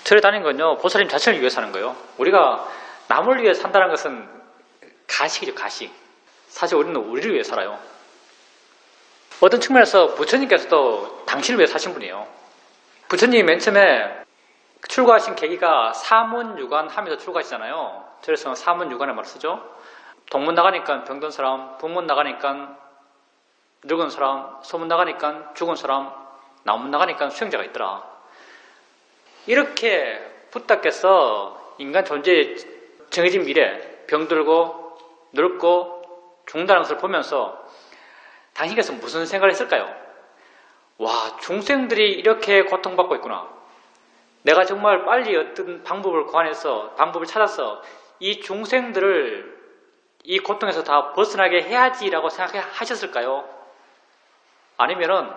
절에 다니는 건요, 보살님 자신을 위해 사는 거예요. 우리가 남을 위해 산다는 것은 가식이죠, 가식. 사실 우리는 우리를 위해 살아요. 어떤 측면에서 부처님께서도 당신을 위해 사신 분이에요. 부처님이 맨 처음에 출가하신 계기가 사문유관 하면서 출가하시잖아요. 그래서 사문유관을 말 쓰죠. 동문 나가니까 병든 사람, 북문 나가니까 늙은 사람, 소문 나가니까 죽은 사람, 남문 나가니까 수행자가 있더라. 이렇게 부탁께서 인간 존재의 정해진 미래, 병들고 늙고 죽는다는 것을 보면서 당신께서 무슨 생각을 했을까요? 와, 중생들이 이렇게 고통받고 있구나. 내가 정말 빨리 어떤 방법을 찾아서 이 중생들을 이 고통에서 다 벗어나게 해야지라고 생각하셨을까요? 아니면은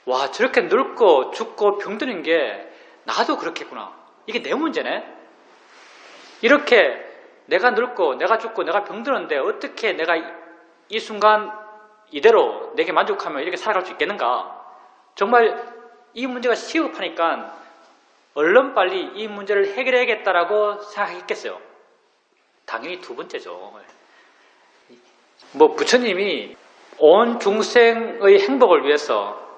와, 저렇게 늙고 죽고 병드는 게 나도 그렇겠구나. 이게 내 문제네. 이렇게 내가 늙고 내가 죽고 내가 병드는데 어떻게 내가 이 순간 이대로 내게 만족하며 이렇게 살아갈 수 있겠는가? 정말 이 문제가 시급하니까 얼른 빨리 이 문제를 해결해야겠다라고 생각했겠어요. 당연히 두 번째죠. 부처님이 온 중생의 행복을 위해서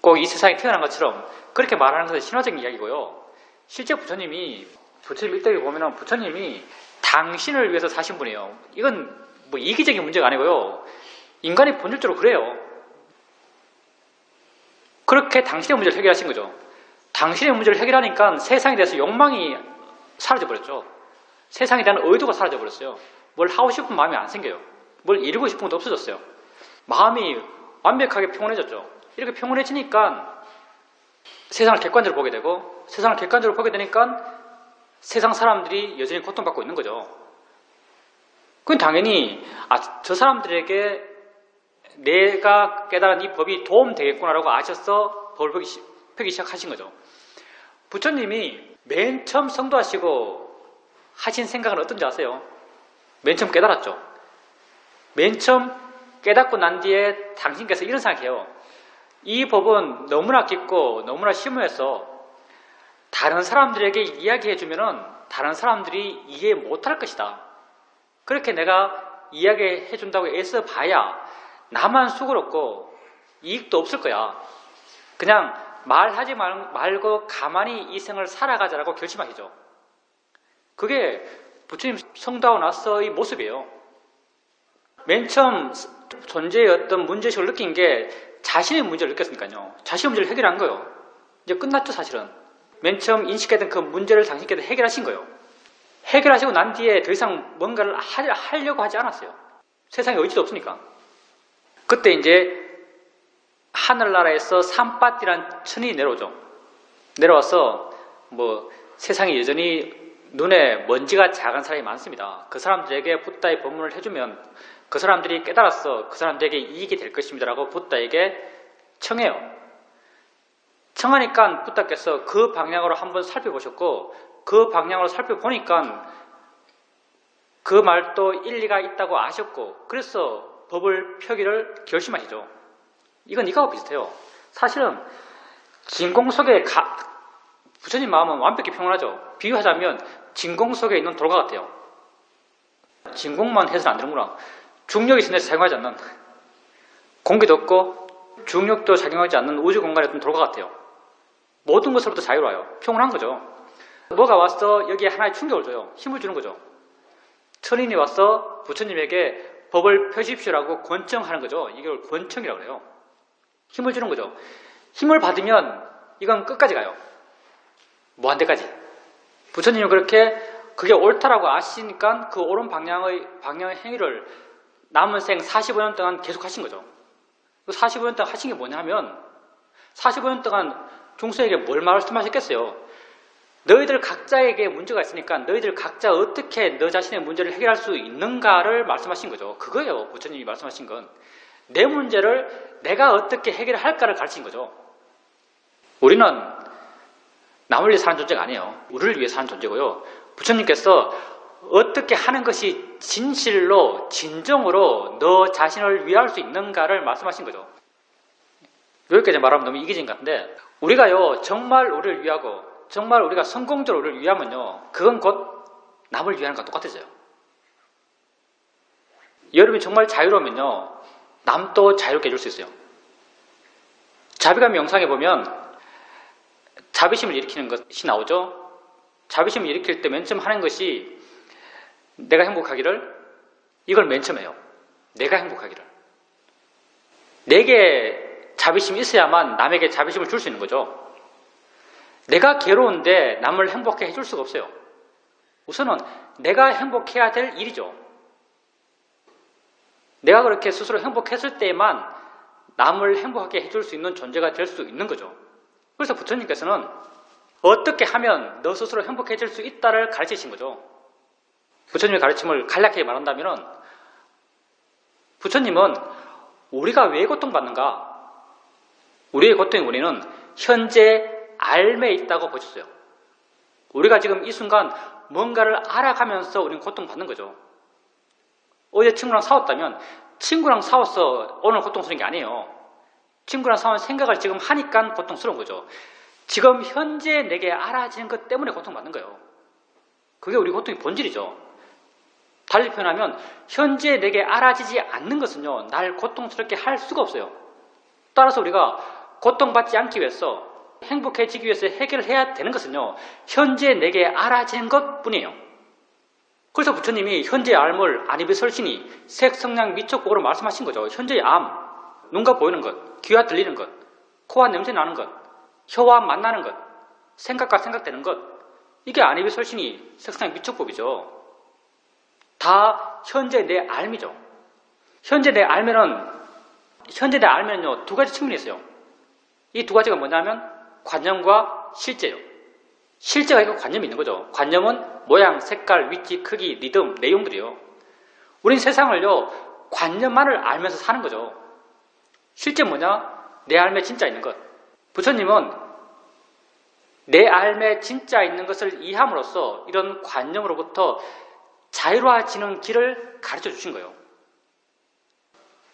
꼭 이 세상에 태어난 것처럼 그렇게 말하는 것은 신화적인 이야기고요. 실제 부처님 일대기 보면 부처님이 당신을 위해서 사신 분이에요. 이건 이기적인 문제가 아니고요. 인간이 본질적으로 그래요. 그렇게 당신의 문제를 해결하신 거죠. 당신의 문제를 해결하니까 세상에 대해서 욕망이 사라져버렸죠. 세상에 대한 의도가 사라져버렸어요. 뭘 하고 싶은 마음이 안 생겨요. 뭘 이루고 싶은 것도 없어졌어요. 마음이 완벽하게 평온해졌죠. 이렇게 평온해지니까 세상을 객관적으로 보게 되고, 세상을 객관적으로 보게 되니까 세상 사람들이 여전히 고통받고 있는 거죠. 그건 당연히 저 사람들에게 내가 깨달은 이 법이 도움되겠구나라고 아셔서 법을 펴기 시작하신 거죠. 부처님이 맨 처음 성도하시고 하신 생각은 어떤지 아세요? 맨 처음 깨달았죠. 맨 처음 깨닫고 난 뒤에 당신께서 이런 생각해요. 이 법은 너무나 깊고 너무나 심오해서 다른 사람들에게 이야기해주면은 다른 사람들이 이해 못할 것이다. 그렇게 내가 이야기해준다고 애써 봐야 나만 수고롭고 이익도 없을 거야. 그냥 말하지 말고 가만히 이 생을 살아가자라고 결심하시죠. 그게 부처님 성도하고 나서의 모습이에요. 맨 처음 존재의 어떤 문제의식을 느낀 게 자신의 문제를 느꼈으니까요. 자신의 문제를 해결한 거예요. 이제 끝났죠, 사실은. 맨 처음 인식했던 그 문제를 당신께서 해결하신 거예요. 해결하시고 난 뒤에 더 이상 뭔가를 하려고 하지 않았어요. 세상에 의지도 없으니까. 그때 이제 하늘나라에서 산빠띠란 천이 내려오죠. 내려와서 세상에 여전히 눈에 먼지가 작은 사람이 많습니다. 그 사람들에게 붓다의 법문을 해주면 그 사람들이 깨달았어. 그 사람들에게 이익이 될 것입니다. 라고 붓다에게 청해요. 청하니까 붓다께서 그 방향으로 한번 살펴보셨고, 그 방향으로 살펴보니까 그 말도 일리가 있다고 아셨고, 그래서 법을 펴기를 결심하시죠. 이건 이거하고 비슷해요. 사실은 진공 속에 부처님 마음은 완벽히 평온하죠. 비유하자면 진공 속에 있는 돌과 같아요. 진공만 해서는 안 되는구나. 중력이 있으면 작용하지 않는, 공기도 없고 중력도 작용하지 않는 우주 공간에 있는 돌과 같아요. 모든 것으로부터 자유로워요. 평온한 거죠. 뭐가 와서 여기에 하나의 충격을 줘요. 힘을 주는 거죠. 천인이 와서 부처님에게 법을 펴십시오라고 권청하는 거죠. 이걸 권청이라고 해요. 힘을 주는 거죠. 힘을 받으면 이건 끝까지 가요. 무한대까지. 부처님은 그렇게 그게 옳다라고 아시니까 그 옳은 방향의 행위를 남은 생 45년 동안 계속 하신 거죠. 그 45년 동안 하신 게 뭐냐면 45년 동안 중생에게 뭘 말씀하셨겠어요? 너희들 각자에게 문제가 있으니까 너희들 각자 어떻게 너 자신의 문제를 해결할 수 있는가를 말씀하신 거죠. 그거예요. 부처님이 말씀하신 건. 내 문제를 내가 어떻게 해결할까를 가르친 거죠. 우리는 남을 위해 사는 존재가 아니에요. 우리를 위해 사는 존재고요. 부처님께서 어떻게 하는 것이 진실로 진정으로 너 자신을 위할 수 있는가를 말씀하신 거죠. 여기까지 말하면 너무 이기적인 것 같은데, 우리가요 정말 우리를 위하고 정말 우리가 성공적으로 우리를 위하면요, 그건 곧 남을 위하는 것과 똑같아져요. 여러분이 정말 자유로우면요, 남도 자유롭게 해줄 수 있어요. 자비감 영상에 보면 자비심을 일으키는 것이 나오죠. 자비심을 일으킬 때 맨 처음 하는 것이 내가 행복하기를, 이걸 맨 처음 해요. 내가 행복하기를. 내게 자비심이 있어야만 남에게 자비심을 줄 수 있는 거죠. 내가 괴로운데 남을 행복해 해줄 수가 없어요. 우선은 내가 행복해야 될 일이죠. 내가 그렇게 스스로 행복했을 때만 남을 행복하게 해줄 수 있는 존재가 될 수 있는 거죠. 그래서 부처님께서는 어떻게 하면 너 스스로 행복해질 수 있다를 가르치신 거죠. 부처님의 가르침을 간략하게 말한다면 부처님은 우리가 왜 고통받는가? 우리의 고통의 원인은 현재 알매에 있다고 보셨어요. 우리가 지금 이 순간 뭔가를 알아가면서 우리는 고통받는 거죠. 어제 친구랑 싸웠다면 친구랑 싸워서 오늘 고통스러운 게 아니에요. 친구랑 싸운 생각을 지금 하니까 고통스러운 거죠. 지금 현재 내게 알아지는 것 때문에 고통받는 거예요. 그게 우리 고통의 본질이죠. 달리 표현하면 현재 내게 알아지지 않는 것은요, 날 고통스럽게 할 수가 없어요. 따라서 우리가 고통받지 않기 위해서, 행복해지기 위해서 해결해야 되는 것은요, 현재 내게 알아지는 것뿐이에요. 그래서 부처님이 현재의 암을 안이비설신이 색성량 미촉법으로 말씀하신 거죠. 현재의 암, 눈과 보이는 것, 귀와 들리는 것, 코와 냄새 나는 것, 혀와 만나는 것, 생각과 생각되는 것, 이게 안이비설신이 색성량 미촉법이죠. 다 현재 내 알미죠. 현재 내 알면은요, 두 가지 측면이 있어요. 이 두 가지가 뭐냐면 관념과 실제요. 실제가 있고 관념이 있는 거죠. 관념은 모양, 색깔, 위치, 크기, 리듬, 내용들이요. 우린 세상을요, 관념만을 알면서 사는 거죠. 실제 뭐냐? 내 알매 진짜 있는 것. 부처님은 내 알매 진짜 있는 것을 이해함으로써 이런 관념으로부터 자유로워지는 길을 가르쳐 주신 거예요.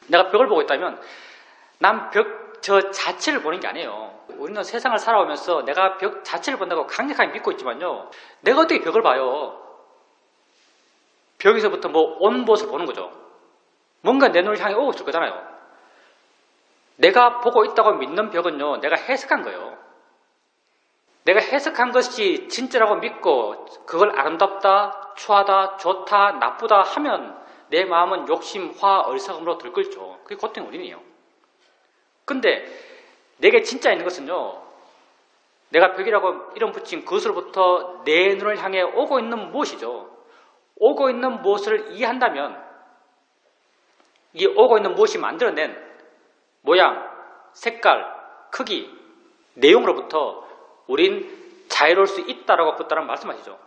내가 벽을 보고 있다면 난 벽 저 자체를 보는 게 아니에요. 우리는 세상을 살아오면서 내가 벽 자체를 본다고 강력하게 믿고 있지만요, 내가 어떻게 벽을 봐요? 벽에서부터 온 곳을 보는 거죠. 뭔가 내 눈을 향해 오고 있을 거잖아요. 내가 보고 있다고 믿는 벽은요, 내가 해석한 거예요. 내가 해석한 것이 진짜라고 믿고 그걸 아름답다, 추하다, 좋다, 나쁘다 하면 내 마음은 욕심, 화, 어리석음으로 들끓죠. 그게 고통의 원인이에요. 근데 내게 진짜 있는 것은요, 내가 벽이라고 이름 붙인 그것으로부터 내 눈을 향해 오고 있는 무엇이죠. 오고 있는 무엇을 이해한다면 이 오고 있는 무엇이 만들어낸 모양, 색깔, 크기, 내용으로부터 우린 자유로울 수 있다라고 부따는 말씀하시죠.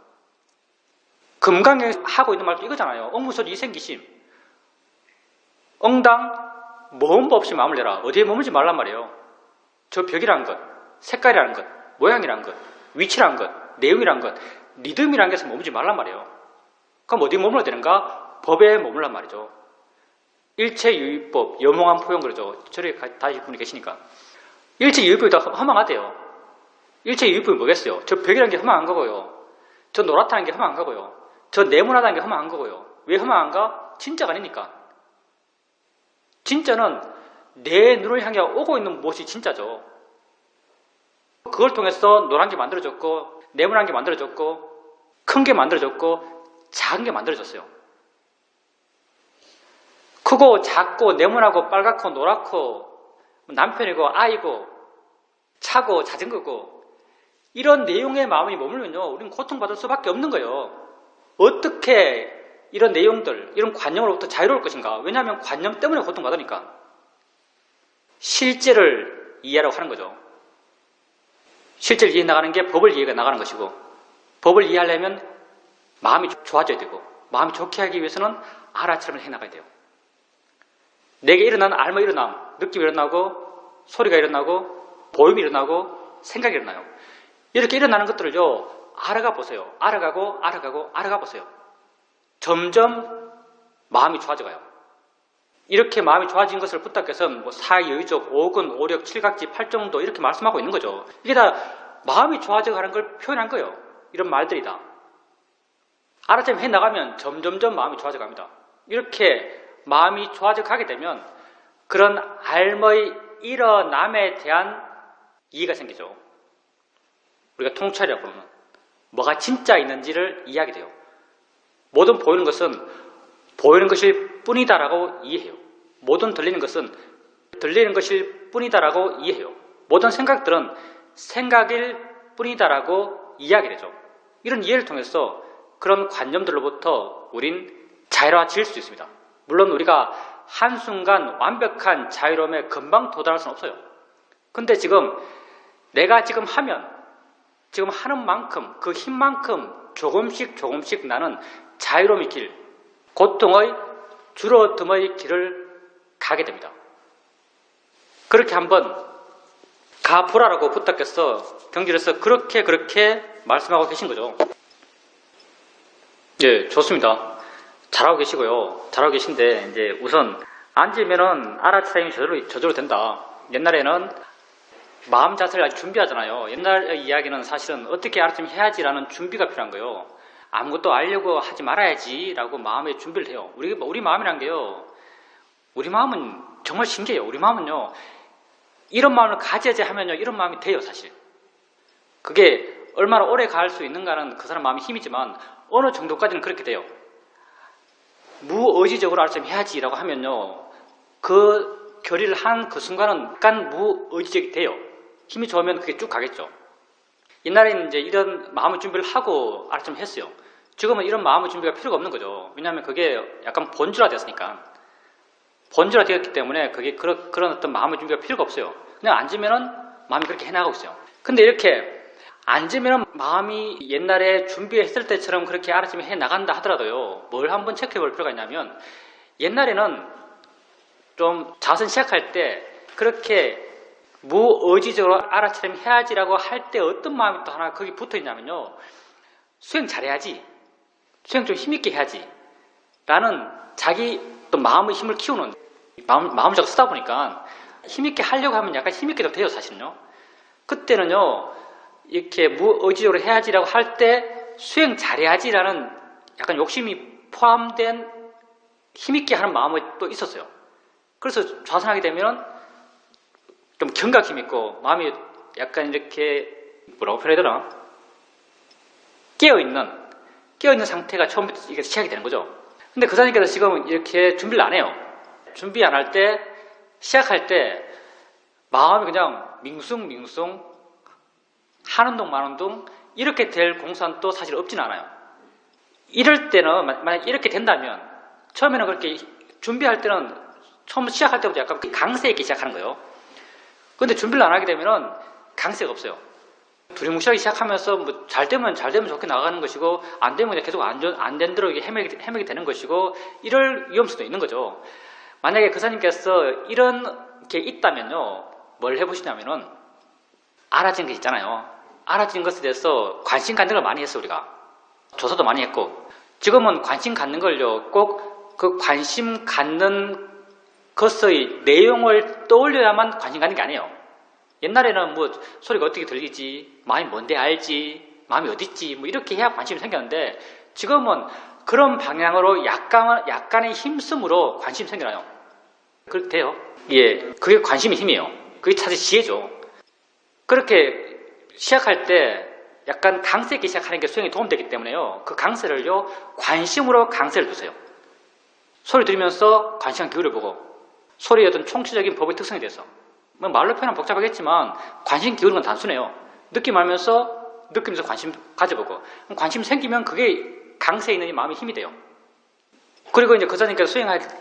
금강에 하고 있는 말도 이거잖아요. 억무소리 이생기심. 응당 모험법 없이 마음을 내라. 어디에 머물지 말란 말이에요. 저 벽이라는 것, 색깔이라는 것, 모양이라는 것, 위치라는 것, 내용이라는 것, 리듬이라는 것에 머물지 말란 말이에요. 그럼 어디에 머물러야 되는가? 법에 머물란 말이죠. 일체유의법, 염홍한 포용 그러죠. 저리 다시 분이 계시니까. 일체유의법이 다 허망하대요. 일체유의법이 뭐겠어요? 저 벽이라는 게 허망한 거고요. 저 노랗다는 게 허망한 거고요. 저 네모나다는 게 허망한 거고요. 왜 허망한가? 진짜가 아니니까. 진짜는 내 눈을 향해 오고 있는 무엇이 진짜죠. 그걸 통해서 노란 게 만들어졌고, 네모난 게 만들어졌고, 큰 게 만들어졌고, 작은 게 만들어졌어요. 크고 작고 네모나고 빨갛고 노랗고 남편이고 아이고 차고 자전거고 이런 내용의 마음이 머물면요, 우리는 고통받을 수밖에 없는 거예요. 어떻게 이런 내용들, 이런 관념으로부터 자유로울 것인가? 왜냐하면 관념 때문에 고통받으니까. 실제를 이해하라고 하는 거죠. 실제를 이해해 나가는 게 법을 이해해 나가는 것이고, 법을 이해하려면 마음이 좋아져야 되고, 마음이 좋게 하기 위해서는 알아차림을 해나가야 돼요. 내게 일어나는 알마 일어남, 느낌이 일어나고, 소리가 일어나고, 보임이 일어나고, 생각이 일어나요. 이렇게 일어나는 것들을요, 알아가 보세요. 알아가 보세요. 점점 마음이 좋아져가요. 이렇게 마음이 좋아진 것을 부탁해서 사의의족, 오근, 오력, 칠각지, 팔정도 이렇게 말씀하고 있는 거죠. 이게 다 마음이 좋아져 가는 걸 표현한 거예요. 이런 말들이다. 알아차림 해나가면 점점점 마음이 좋아져 갑니다. 이렇게 마음이 좋아져 가게 되면 그런 삶의 일어남에 대한 이해가 생기죠. 우리가 통찰이라고 부르는 뭐가 진짜 있는지를 이해하게 돼요. 모든 보이는 것은 보이는 것일 뿐이다라고 이해해요. 모든 들리는 것은 들리는 것일 뿐이다라고 이해해요. 모든 생각들은 생각일 뿐이다라고 이해하게 되죠. 이런 이해를 통해서 그런 관념들로부터 우린 자유로워질 수 있습니다. 물론 우리가 한순간 완벽한 자유로움에 금방 도달할 수는 없어요. 근데 지금 내가 지금 하는 만큼 그 힘만큼 조금씩 나는 자유로움의 길, 고통의 줄어듦의 길을 가게 됩니다. 그렇게 한번 가보라라고 부탁해서 경질에서 그렇게 말씀하고 계신 거죠. 예, 좋습니다. 잘하고 계시고요. 잘하고 계신데 이제 우선 앉으면은 알아차림이 저절로 된다. 옛날에는 마음 자세를 아직 준비하잖아요. 옛날의 이야기는 사실은 어떻게 알아차림 해야지라는 준비가 필요한 거예요. 아무것도 알려고 하지 말아야지라고 마음의 준비를 해요. 우리 마음이란 게요. 우리 마음은 정말 신기해요. 우리 마음은요. 이런 마음을 가져야지 하면요. 이런 마음이 돼요, 사실. 그게 얼마나 오래 갈 수 있는가는 그 사람 마음의 힘이지만 어느 정도까지는 그렇게 돼요. 무의지적으로 알아차림 해야지라고 하면요. 그 결의를 한 그 순간은 약간 무의지적이 돼요. 힘이 좋으면 그게 쭉 가겠죠. 옛날에는 이제 이런 마음의 준비를 하고 알아차림 했어요. 지금은 이런 마음의 준비가 필요가 없는 거죠. 왜냐하면 그게 약간 본질화됐으니까. 본질화되었기 때문에 그게 그런 어떤 마음의 준비가 필요가 없어요. 그냥 앉으면은 마음이 그렇게 해나가고 있어요. 근데 이렇게 앉으면은 마음이 옛날에 준비했을 때처럼 그렇게 알아차림 해나간다 하더라도요. 뭘 한번 체크해 볼 필요가 있냐면 옛날에는 좀 자선 시작할 때 그렇게 무의지적으로 알아차림 해야지라고 할 때 어떤 마음이 또 하나 거기 붙어 있냐면요. 수행 잘해야지. 수행 좀 힘있게 해야지. 라는 자기 또 마음의 힘을 키우는 마음을 쓰다 보니까 힘있게 하려고 하면 약간 힘있게도 돼요, 사실은요. 그때는요, 이렇게 무의지적으로 해야지라고 할 때 수행 잘해야지라는 약간 욕심이 포함된 힘있게 하는 마음이 또 있었어요. 그래서 좌선하게 되면 좀 경각 힘 있고 마음이 약간 이렇게 뭐라고 표현해야 되나? 깨어있는 상태가 처음부터 이게 시작이 되는 거죠. 근데 그 사람께서 지금 이렇게 준비를 안 해요. 준비 안 할 때, 시작할 때 마음이 그냥 밍숭밍숭 하는 둥 마는 둥 이렇게 될 공산도 사실 없진 않아요. 이럴 때는 만약 이렇게 된다면 처음에는 그렇게 준비할 때는 처음 시작할 때부터 약간 강세 있게 시작하는 거예요. 근데 준비를 안 하게 되면은 강세가 없어요. 두리뭉실하게 시작하면서 뭐 잘 되면 좋게 나가는 것이고 안 되면 계속 안 된 대로 헤매게 되는 것이고 이럴 위험성도 있는 거죠. 만약에 그사님께서 이런 게 있다면요. 뭘 해보시냐면은 알아진 게 있잖아요. 알아진 것에 대해서 관심 갖는 걸 많이 했어요. 우리가. 조사도 많이 했고 지금은 관심 갖는 걸요. 꼭 그 관심 갖는 것의 내용을 떠올려야만 관심 갖는 게 아니에요. 옛날에는 뭐 소리가 어떻게 들리지, 마음이 뭔데 알지, 마음이 어디 있지, 뭐 이렇게 해야 관심이 생겼는데 지금은 그런 방향으로 약간의 힘씀으로 관심이 생겨나요. 그렇게 돼요. 예, 그게 관심의 힘이에요. 그게 사실 지혜죠. 그렇게 시작할 때 약간 강세 있게 시작하는 게 수행에 도움되기 때문에요. 그 강세를요, 관심으로 강세를 두세요. 소리 들으면서 관심 기울여보고 소리의 어떤 총체적인 법의 특성에 대해서 뭐 말로 표현하면 복잡하겠지만 관심 기울이는 건 단순해요. 느끼면서 관심 가져보고 관심 생기면 그게 강세 있는 이 마음의 힘이 돼요. 그리고 이제 거사님께서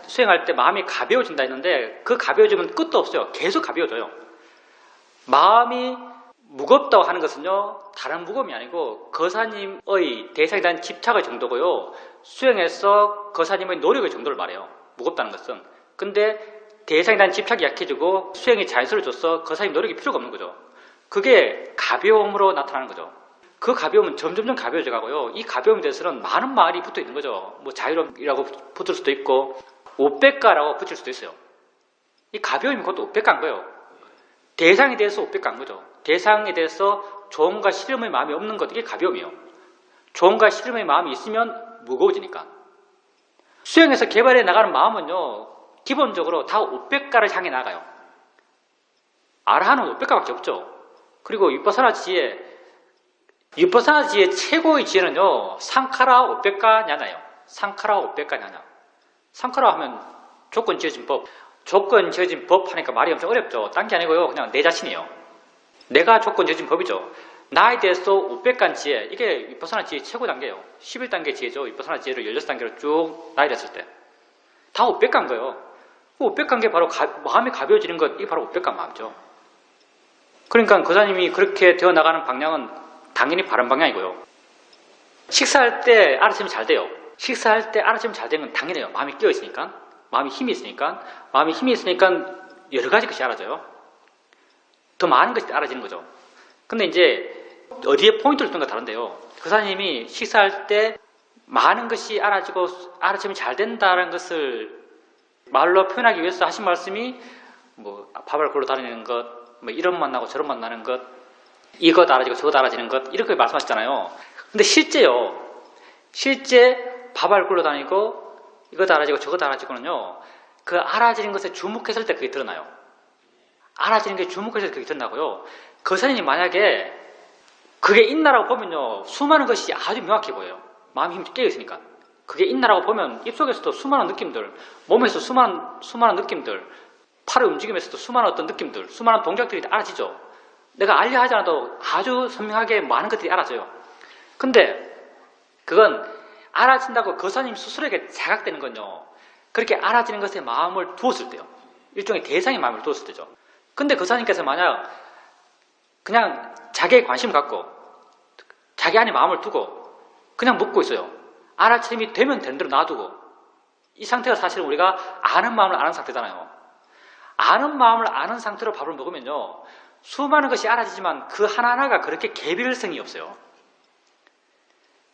수행할 때 마음이 가벼워진다 했는데 그 가벼워지면 끝도 없어요. 계속 가벼워져요. 마음이 무겁다고 하는 것은요, 다른 무거움이 아니고 거사님의 대상에 대한 집착의 정도고요, 수행에서 거사님의 노력의 정도를 말해요. 무겁다는 것은. 근데 대상에 대한 집착이 약해지고 수행이 자연스러워져서 거사님 노력이 필요가 없는 거죠. 그게 가벼움으로 나타나는 거죠. 그 가벼움은 점점점 가벼워져 가고요. 이 가벼움에 대해서는 많은 말이 붙어 있는 거죠. 뭐 자유로움이라고 붙을 수도 있고 오백가라고 붙일 수도 있어요. 이 가벼움이 그것도 오백가인 거예요. 대상에 대해서 오백가인 거죠. 대상에 대해서 조언과 씨름의 마음이 없는 것, 이게 가벼움이에요. 조언과 씨름의 마음이 있으면 무거워지니까. 수행에서 개발해 나가는 마음은요, 기본적으로 다 우백가를 향해 나가요. 아라한은 우백가밖에 없죠. 그리고 위파사나 지혜 최고의 지혜는요, 상카라 우백가 냐나예요. 상카라 우백가 냐나. 상카라 하면 조건 지어진 법. 조건 지어진 법 하니까 말이 엄청 어렵죠. 딴 게 아니고요, 그냥 내 자신이에요. 내가 조건 지어진 법이죠. 나에 대해서 우백간 지혜, 이게 위파사나 지혜 최고 단계예요. 11단계 지혜죠. 위파사나 지혜를 16단계로 쭉 나이 됐을 때. 다 우백간 거예요. 우백간 게 바로 마음이 가벼워지는 것, 이게 바로 우백간 마음이죠. 그러니까 거사님이 그렇게 되어 나가는 방향은 당연히 바른 방향이고요. 식사할 때 알아차리면 잘 돼요. 식사할 때 알아차리면 잘 되는 건 당연해요. 마음이 끼어 있으니까, 마음이 힘이 있으니까 여러 가지 것이 알아져요. 더 많은 것이 알아지는 거죠. 근데 이제 어디에 포인트를 두는 가 다른데요. 거사님이 식사할 때 많은 것이 알아지면 잘 된다는 것을 말로 표현하기 위해서 하신 말씀이 뭐 밥을 굴러 다니는 것, 뭐 이런 만나고 저런 만나는 것, 이것 알아지고 저것 알아지는 것, 이렇게 말씀하셨잖아요. 근데 실제 밥을 굴러 다니고 이것 알아지고 저것 알아지고는요, 그 알아지는 것에 주목했을 때 그게 드러나요. 알아지는 게 주목했을 때 그게 드러나고요. 거사님이 만약에 그게 있나라고 보면요, 수많은 것이 아주 명확해 보여요. 마음이 힘이 깨어있으니까. 그게 있나라고 보면 입속에서도 수많은 느낌들, 몸에서 수많은 느낌들, 팔의 움직임에서도 수많은 어떤 느낌들, 수많은 동작들이 알아지죠. 내가 알려 하지 않아도 아주 선명하게 많은 것들이 알아져요. 근데 그건 알아진다고 거사님 스스로에게 자각되는 건요, 그렇게 알아지는 것에 마음을 두었을 때요. 일종의 대상의 마음을 두었을 때죠. 근데 거사님께서 만약 그냥 자기의 관심을 갖고 자기 안에 마음을 두고 그냥 묻고 있어요. 알아차림이 되면 되는 대로 놔두고, 이 상태가 사실은 우리가 아는 마음을 아는 상태잖아요. 아는 마음을 아는 상태로 밥을 먹으면요, 수많은 것이 알아지지만 그 하나하나가 그렇게 개별성이 없어요.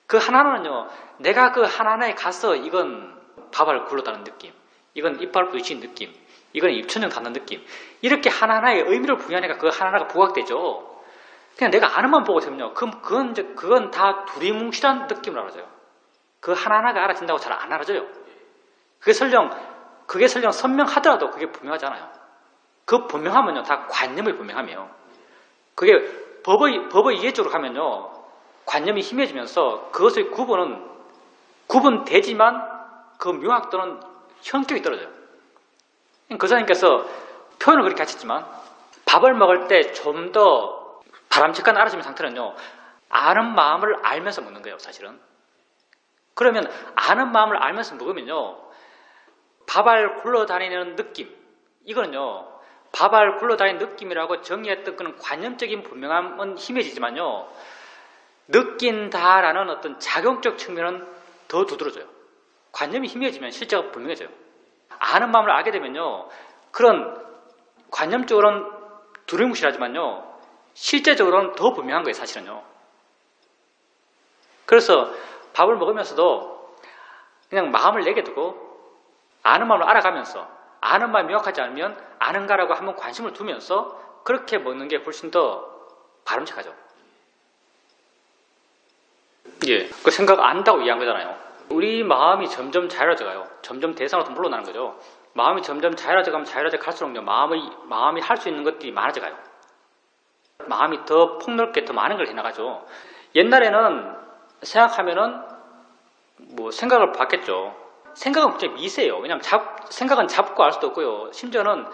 그 하나하나는요, 내가 그 하나하나에 가서 이건 밥을 굴렀다는 느낌, 이건 이빨 부딪힌 느낌, 이건 입천장 닿는 느낌, 이렇게 하나하나의 의미를 부여하니까 그 하나하나가 부각되죠. 그냥 내가 아는 마음 보고 있으면요, 그건 다 두리뭉실한 느낌을 알아져요. 그 하나하나가 알아진다고 잘 안 알아져요. 그게 설령 선명하더라도 그게 분명하잖아요. 그 분명하면요, 다 관념의 분명함이에요. 그게 법의 이해 쪽으로 가면요, 관념이 희미해지면서 그것의 구분되지만 그 명확 또는 현격이 떨어져요. 거사님께서 표현을 그렇게 하셨지만, 밥을 먹을 때 좀 더 바람직한 알아지는 상태는요, 아는 마음을 알면서 먹는 거예요, 사실은. 그러면 아는 마음을 알면서 먹으면요, 밥알 굴러다니는 느낌, 이거는요, 밥알 굴러다니는 느낌이라고 정의했던 그런 관념적인 분명함은 힘해지지만요, 느낀다라는 어떤 작용적 측면은 더 두드러져요. 관념이 희미해지면 실제가 분명해져요. 아는 마음을 알게 되면요, 그런 관념적으로는 두리뭉실하지만요, 실제적으로는 더 분명한 거예요, 사실은요. 그래서 밥을 먹으면서도 그냥 마음을 내게 두고 아는 마음을 알아가면서, 아는 마음이 명확하지 않으면 아는가라고 한번 관심을 두면서 그렇게 먹는 게 훨씬 더 바람직하죠. 예, 그 생각 안다고 이해한 거잖아요. 우리 마음이 점점 자유로워져가요. 점점 대상으로 물러나는 거죠. 마음이 점점 자유로워져가면 갈수록요, 마음이 할 수 있는 것들이 많아져가요. 마음이 더 폭넓게 더 많은 걸 해나가죠. 옛날에는 생각하면은 뭐 생각을 봤겠죠. 생각은 굉장히 미세해요. 왜냐하면 생각은 잡고 알 수도 없고요. 심지어는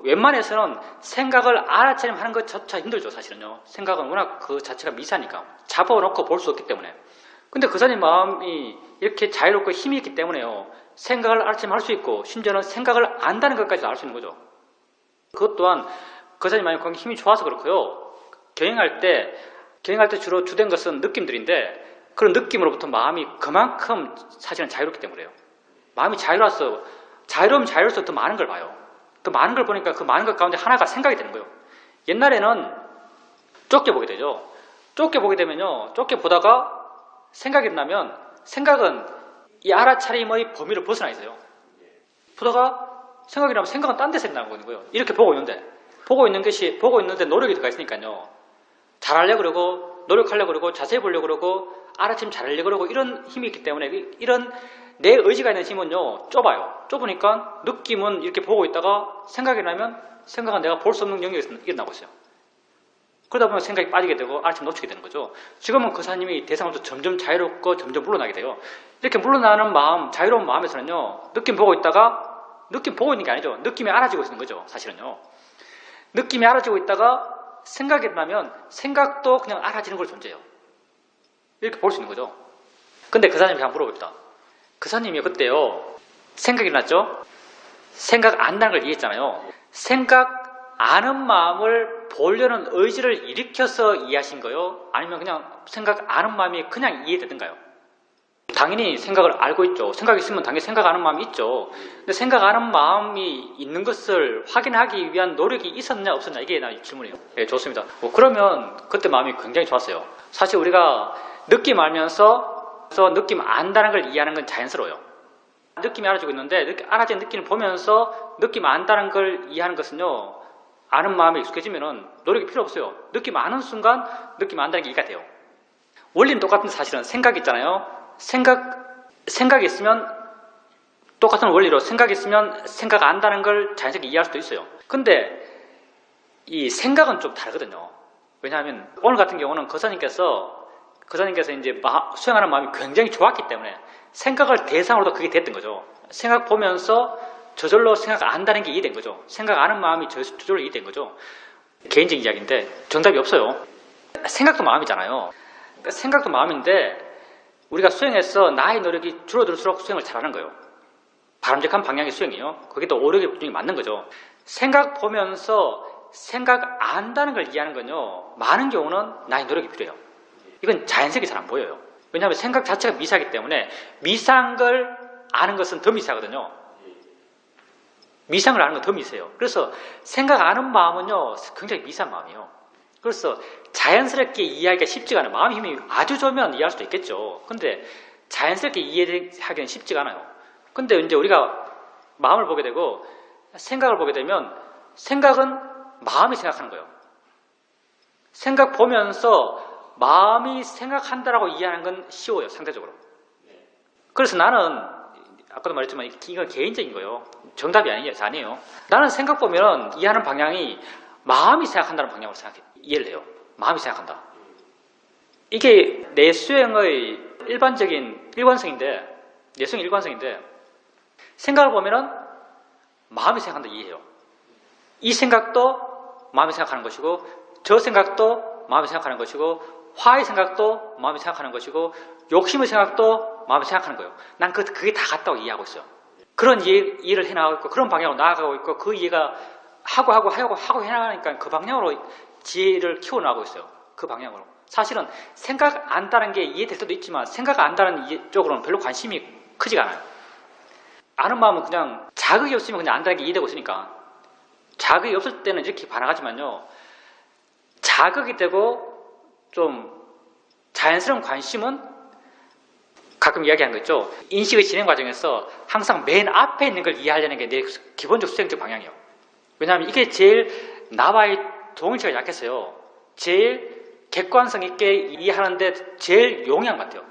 웬만해서는 생각을 알아차림 하는 것조차 힘들죠, 사실은요. 생각은 워낙 그 자체가 미세하니까. 잡아놓고 볼 수 없기 때문에. 근데 거사님 마음이 이렇게 자유롭고 힘이 있기 때문에요, 생각을 알아차림 할 수 있고, 심지어는 생각을 안다는 것까지도 알 수 있는 거죠. 그것 또한 거사님 마음이 굉장히 힘이 좋아서 그렇고요. 경행할 때 주로 주된 것은 느낌들인데, 그런 느낌으로부터 마음이 그만큼 사실은 자유롭기 때문에요. 마음이 자유로우면 자유로울수록 더 많은 걸 봐요. 더 많은 걸 보니까 그 많은 것 가운데 하나가 생각이 되는 거예요. 옛날에는 좁게 보게 되죠. 좁게 보게 되면요, 좁게 보다가 생각이 나면 생각은 이 알아차림의 범위를 벗어나 있어요. 보다가 생각이 나면 생각은 딴 데서 나는 거예요. 이렇게 보고 있는데 노력이 들어가 있으니까요. 잘하려고 그러고 노력하려고 그러고 자세히 보려고 그러고 알아채면 잘하려고 그러고 이런 힘이 있기 때문에 이런 내 의지가 있는 힘은요 좁아요. 좁으니까 느낌은 이렇게 보고 있다가 생각이 나면 생각은 내가 볼 수 없는 영역에서 일어나고 있어요. 그러다 보면 생각이 빠지게 되고 알아채면 놓치게 되는 거죠. 지금은 거사님이 대상으로부터 점점 자유롭고 점점 물러나게 돼요. 이렇게 물러나는 마음, 자유로운 마음에서는요 느낌 보고 있다가 느낌 보고 있는 게 아니죠. 느낌이 알아지고 있는 거죠. 사실은요. 느낌이 알아지고 있다가 생각이 나면 생각도 그냥 알아지는 걸 존재해요. 이렇게 볼 수 있는 거죠. 근데 거사님이 한번 물어봅니다. 거사님이 그때요 생각이 났죠? 생각 안다는 걸 이해했잖아요. 생각 아는 마음을 보려는 의지를 일으켜서 이해하신 거요? 아니면 그냥 생각 아는 마음이 그냥 이해되던가요? 당연히 생각을 알고 있죠. 생각이 있으면 당연히 생각하는 마음이 있죠. 근데 생각하는 마음이 있는 것을 확인하기 위한 노력이 있었냐 없었냐 이게 나 질문이에요. 네, 좋습니다. 그러면 그때 마음이 굉장히 좋았어요. 사실 우리가 느낌 알면서 느낌 안다는 걸 이해하는 건 자연스러워요. 느낌이 알아지고 있는데 알아진 느낌을 보면서 느낌 안다는 걸 이해하는 것은요 아는 마음에 익숙해지면은 노력이 필요 없어요. 느낌 아는 순간 느낌 안다는 게 이해가 돼요. 원리는 똑같은데 사실은 생각 있잖아요. 생각이 있으면 똑같은 원리로 생각이 있으면 생각 안다는 걸 자연스럽게 이해할 수도 있어요. 근데 이 생각은 좀 다르거든요. 왜냐하면 오늘 같은 경우는 거사님께서 이제 수행하는 마음이 굉장히 좋았기 때문에 생각을 대상으로도 그게 됐던 거죠. 생각 보면서 저절로 생각 안다는 게 이해된 거죠. 생각 아는 마음이 저절로 이해된 거죠. 개인적인 이야기인데 정답이 없어요. 생각도 마음이잖아요. 그러니까 생각도 마음인데 우리가 수행해서 나의 노력이 줄어들수록 수행을 잘하는 거예요. 바람직한 방향의 수행이에요. 그게 또 오력의 분명히 맞는 거죠. 생각 보면서 생각 안다는 걸 이해하는 건요 많은 경우는 나의 노력이 필요해요. 이건 자연스럽게 잘 안 보여요. 왜냐하면 생각 자체가 미세하기 때문에 미세한 걸 아는 것은 더 미세하거든요. 미세한 걸 아는 건 더 미세해요. 그래서 생각 아는 마음은요 굉장히 미세한 마음이에요. 그래서 자연스럽게 이해하기가 쉽지가 않아요. 마음 힘이 아주 좋으면 이해할 수도 있겠죠. 근데 자연스럽게 이해하기는 쉽지가 않아요. 근데 이제 우리가 마음을 보게 되고 생각을 보게 되면 생각은 마음이 생각하는 거예요. 생각 보면서 마음이 생각한다라고 이해하는 건 쉬워요. 상대적으로. 그래서 나는 아까도 말했지만 이건 개인적인 거예요. 정답이 아니에요. 나는 생각 보면 이해하는 방향이 마음이 생각한다는 방향으로 이해를 해요. 마음이 생각한다. 이게 내 수행의 일반적인 일관성인데 내 수행의 일관성인데 생각을 보면은 마음이 생각한다 이해해요. 이 생각도 마음이 생각하는 것이고 저 생각도 마음이 생각하는 것이고 화의 생각도 마음이 생각하는 것이고 욕심의 생각도 마음이 생각하는 거예요. 난 그게 다 같다고 이해하고 있어요. 그런 이해를 해나가고 있고 그런 방향으로 나아가고 있고 그 이해가 하고 해나가니까 그 방향으로 지혜를 키워나가고 있어요. 그 방향으로. 사실은 생각 안다는 게 이해될 수도 있지만 생각 안다는 쪽으로는 별로 관심이 크지가 않아요. 아는 마음은 그냥 자극이 없으면 그냥 안다는 게 이해되고 있으니까 자극이 없을 때는 이렇게 반응하지만요. 자극이 되고 좀 자연스러운 관심은 가끔 이야기하는 거 있죠. 인식의 진행 과정에서 항상 맨 앞에 있는 걸 이해하려는 게 내 기본적 수행적 방향이에요. 왜냐하면 이게 제일 나와의 동일체가 약해서요. 제일 객관성 있게 이해하는데 제일 용이한 것 같아요.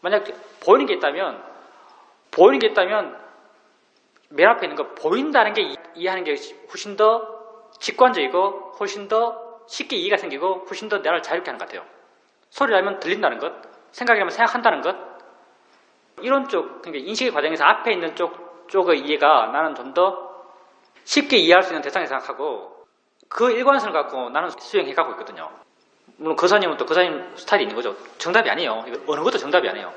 만약 보이는 게 있다면 맨 앞에 있는 거 보인다는 게 이해하는 게 훨씬 더 직관적이고 훨씬 더 쉽게 이해가 생기고 훨씬 더 나를 자유롭게 하는 것 같아요. 소리라면 들린다는 것, 생각이라면 생각한다는 것 이런 쪽, 그러니까 인식의 과정에서 앞에 있는 쪽의 이해가 나는 좀 더 쉽게 이해할 수 있는 대상에 생각하고 그 일관성을 갖고 나는 수행해가고 있거든요. 물론 거사님은 또 거사님 스타일이 있는 거죠. 정답이 아니에요. 어느 것도 정답이 아니에요.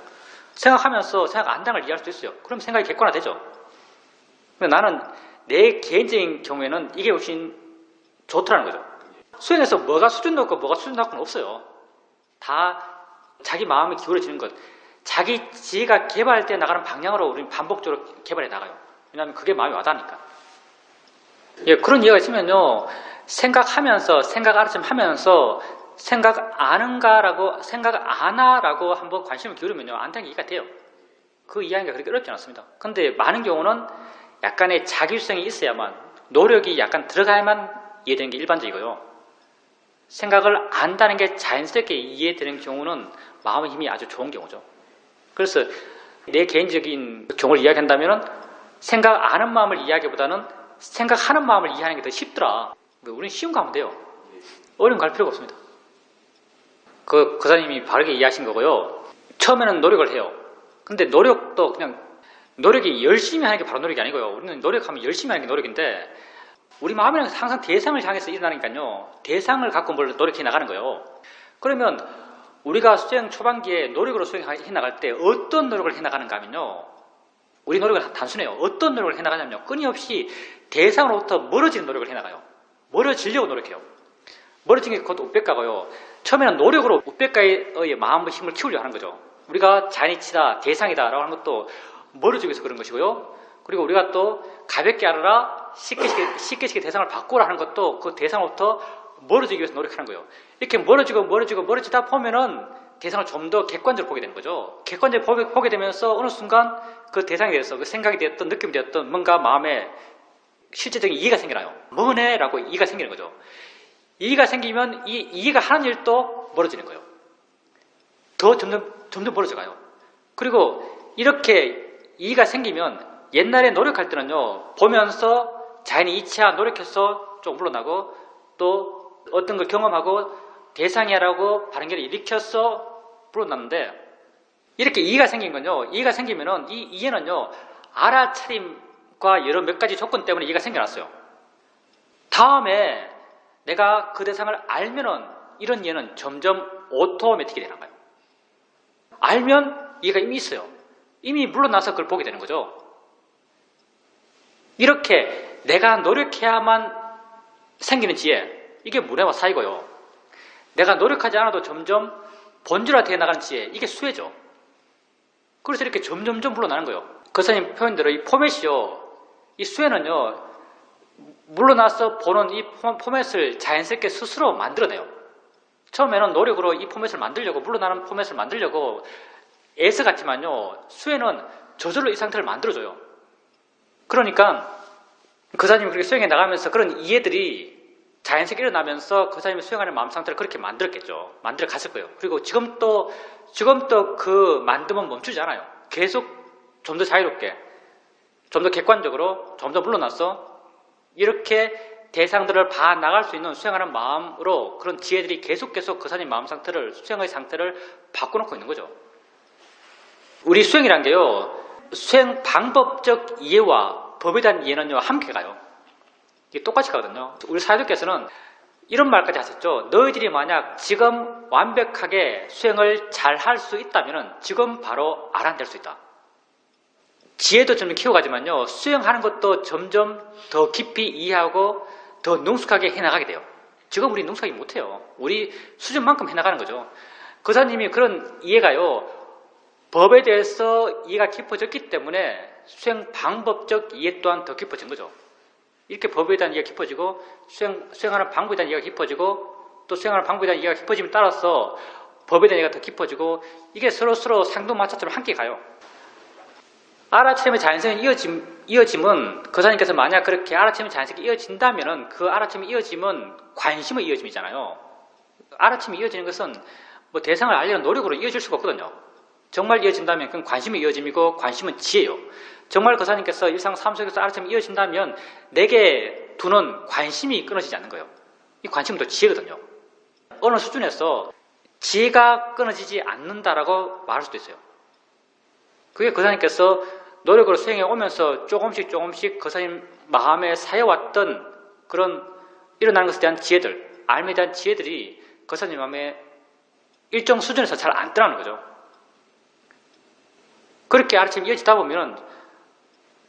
생각하면서 생각 안다는 걸 이해할 수도 있어요. 그럼 생각이 객관화되죠. 근데 나는 내 개인적인 경우에는 이게 훨씬 좋더라는 거죠. 수행에서 뭐가 수준 높고 뭐가 수준 낮고는 없어요. 다 자기 마음이 기울어지는 것, 자기 지혜가 개발되어 나가는 방향으로 우리는 반복적으로 개발해 나가요. 왜냐하면 그게 마음이 와닿으니까. 예, 그런 이해가 있으면요, 생각하면서, 생각 알아차리면서 생각 아는가라고, 생각 아나라고 한번 관심을 기울이면요, 안다는 게 이해가 돼요. 그 이해하기가 그렇게 어렵지 않습니다. 근데 많은 경우는 약간의 자기주성이 있어야만, 노력이 약간 들어가야만 이해되는 게 일반적이고요. 생각을 안다는 게 자연스럽게 이해되는 경우는 마음의 힘이 아주 좋은 경우죠. 그래서 내 개인적인 경우를 이야기한다면 생각 안 하는 마음을 이야기하기보다는 생각하는 마음을 이해하는 게 더 쉽더라. 우리는 쉬운 거 하면 돼요. 어려운 거 할 필요가 없습니다. 그 거사님이 바르게 이해하신 거고요. 처음에는 노력을 해요. 근데 노력도 그냥 노력이 열심히 하는 게 바로 노력이 아니고요. 우리는 노력하면 열심히 하는 게 노력인데 우리 마음에는 항상 대상을 향해서 일어나니까요. 대상을 갖고 뭘 노력해 나가는 거예요. 그러면 우리가 수행 초반기에 노력으로 수행해 나갈 때 어떤 노력을 해 나가는가 하면요. 우리 노력은 단순해요. 어떤 노력을 해 나가냐면요. 끊임없이 대상으로부터 멀어지는 노력을 해 나가요. 멀어지려고 노력해요. 멀어지는 게 곧 우백가고요. 처음에는 노력으로 우백가의 마음의 힘을 키우려고 하는 거죠. 우리가 자니치다, 대상이다 라고 하는 것도 멀어지기 위해서 그런 것이고요. 그리고 우리가 또 가볍게 알아라, 쉽게 대상을 바꾸라 하는 것도 그 대상으로부터 멀어지기 위해서 노력하는 거예요. 이렇게 멀어지다 보면은 대상을 좀 더 객관적으로 보게 되는 거죠. 객관적으로 보게 되면서 어느 순간 그 대상에 대해서 그 생각이 되었던 느낌이 되었던 뭔가 마음에 실제적인 이해가 생겨나요. 뭐네? 라고 이해가 생기는 거죠. 이해가 생기면 이 이해가 하는 일도 멀어지는 거예요. 더 점점 멀어져 가요. 그리고 이렇게 이해가 생기면 옛날에 노력할 때는요, 보면서 자연히 이치야 노력해서 좀 물러나고 또 어떤 걸 경험하고 대상이야라고 바른결을 일으켜서 물러났는데 이렇게 이해가 생긴 건요, 이해가 생기면은 이 이해는요, 알아차림과 여러 몇 가지 조건 때문에 이해가 생겨났어요. 다음에 내가 그 대상을 알면은 이런 이해는 점점 오토매틱이 되는 거예요. 알면 이해가 이미 있어요. 이미 물러나서 그걸 보게 되는 거죠. 이렇게 내가 노력해야만 생기는 지혜, 이게 문해와 사이고요. 내가 노력하지 않아도 점점 본질화되어 나가는 지혜, 이게 수혜죠. 그래서 이렇게 점점점 물러나는 거예요. 거사님 표현대로 이 포맷이요, 이 수혜는요, 물러나서 보는 이 포맷을 자연스럽게 스스로 만들어내요. 처음에는 노력으로 이 포맷을 만들려고, 물러나는 포맷을 만들려고 애써갔지만요, 수혜는 저절로 이 상태를 만들어줘요. 그러니까 거사님이 그렇게 수행해 나가면서 그런 이해들이 자연스럽게 일어나면서 거사님이 수행하는 마음 상태를 그렇게 만들었겠죠. 만들어 갔을 거예요. 그리고 지금도 그 만듦은 멈추지 않아요. 계속 좀 더 자유롭게, 좀 더 객관적으로, 좀 더 물러나서 이렇게 대상들을 봐 나갈 수 있는 수행하는 마음으로 그런 지혜들이 계속 거사님 마음 상태를, 수행의 상태를 바꿔놓고 있는 거죠. 우리 수행이란 게요, 수행 방법적 이해와 법에 대한 이해는요, 함께 가요. 이게 똑같이 가거든요. 우리 사회자께서는 이런 말까지 하셨죠. 너희들이 만약 지금 완벽하게 수행을 잘 할 수 있다면 지금 바로 아란될 수 있다. 지혜도 점점 키워가지만요, 수행하는 것도 점점 더 깊이 이해하고 더 능숙하게 해나가게 돼요. 지금 우리 능숙하게 못해요. 우리 수준만큼 해나가는 거죠. 거사님이 그런 이해가요, 법에 대해서 이해가 깊어졌기 때문에 수행 방법적 이해 또한 더 깊어진 거죠. 이렇게 법에 대한 이해가 깊어지고 수행하는 방법에 대한 이해가 깊어지고 또 수행하는 방법에 대한 이해가 깊어짐에 따라서 법에 대한 이해가 더 깊어지고 이게 서로 상동마차처럼 함께 가요. 알아차림의 자연스러운 이어짐은 거사님께서 만약 그렇게 알아차림이 자연스럽게 이어진다면 그 알아차림의 이어짐은 관심의 이어짐이잖아요. 알아차림이 이어지는 것은 뭐 대상을 알려는 노력으로 이어질 수가 없거든요. 정말 이어진다면 그건 관심의 이어짐이고 관심은 지혜요. 정말 거사님께서 일상 삶 속에서 알아차림이 이어진다면 내게 두는 관심이 끊어지지 않는 거예요. 이 관심은 또 지혜거든요. 어느 수준에서 지혜가 끊어지지 않는다라고 말할 수도 있어요. 그게 거사님께서 노력으로 수행해 오면서 조금씩 거사님 마음에 쌓여왔던 그런 일어나는 것에 대한 지혜들, 알에 대한 지혜들이 거사님 마음에 일정 수준에서 잘 안 떠나는 거죠. 그렇게 알아차림이 이어지다 보면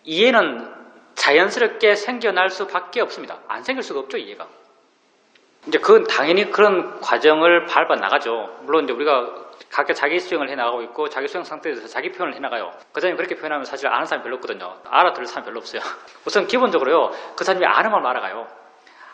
이해는 자연스럽게 생겨날 수밖에 없습니다. 안 생길 수가 없죠, 이해가. 이제 그건 당연히 그런 과정을 밟아 나가죠. 물론 이제 우리가 각자 자기 수행을 해 나가고 있고 자기 수행 상태에서 자기 표현을 해 나가요. 그 사람이 그렇게 표현하면 사실 아는 사람이 별로 없거든요. 알아들을 사람이 별로 없어요. 우선 기본적으로요, 그 사람이 아는 마음을 알아가요.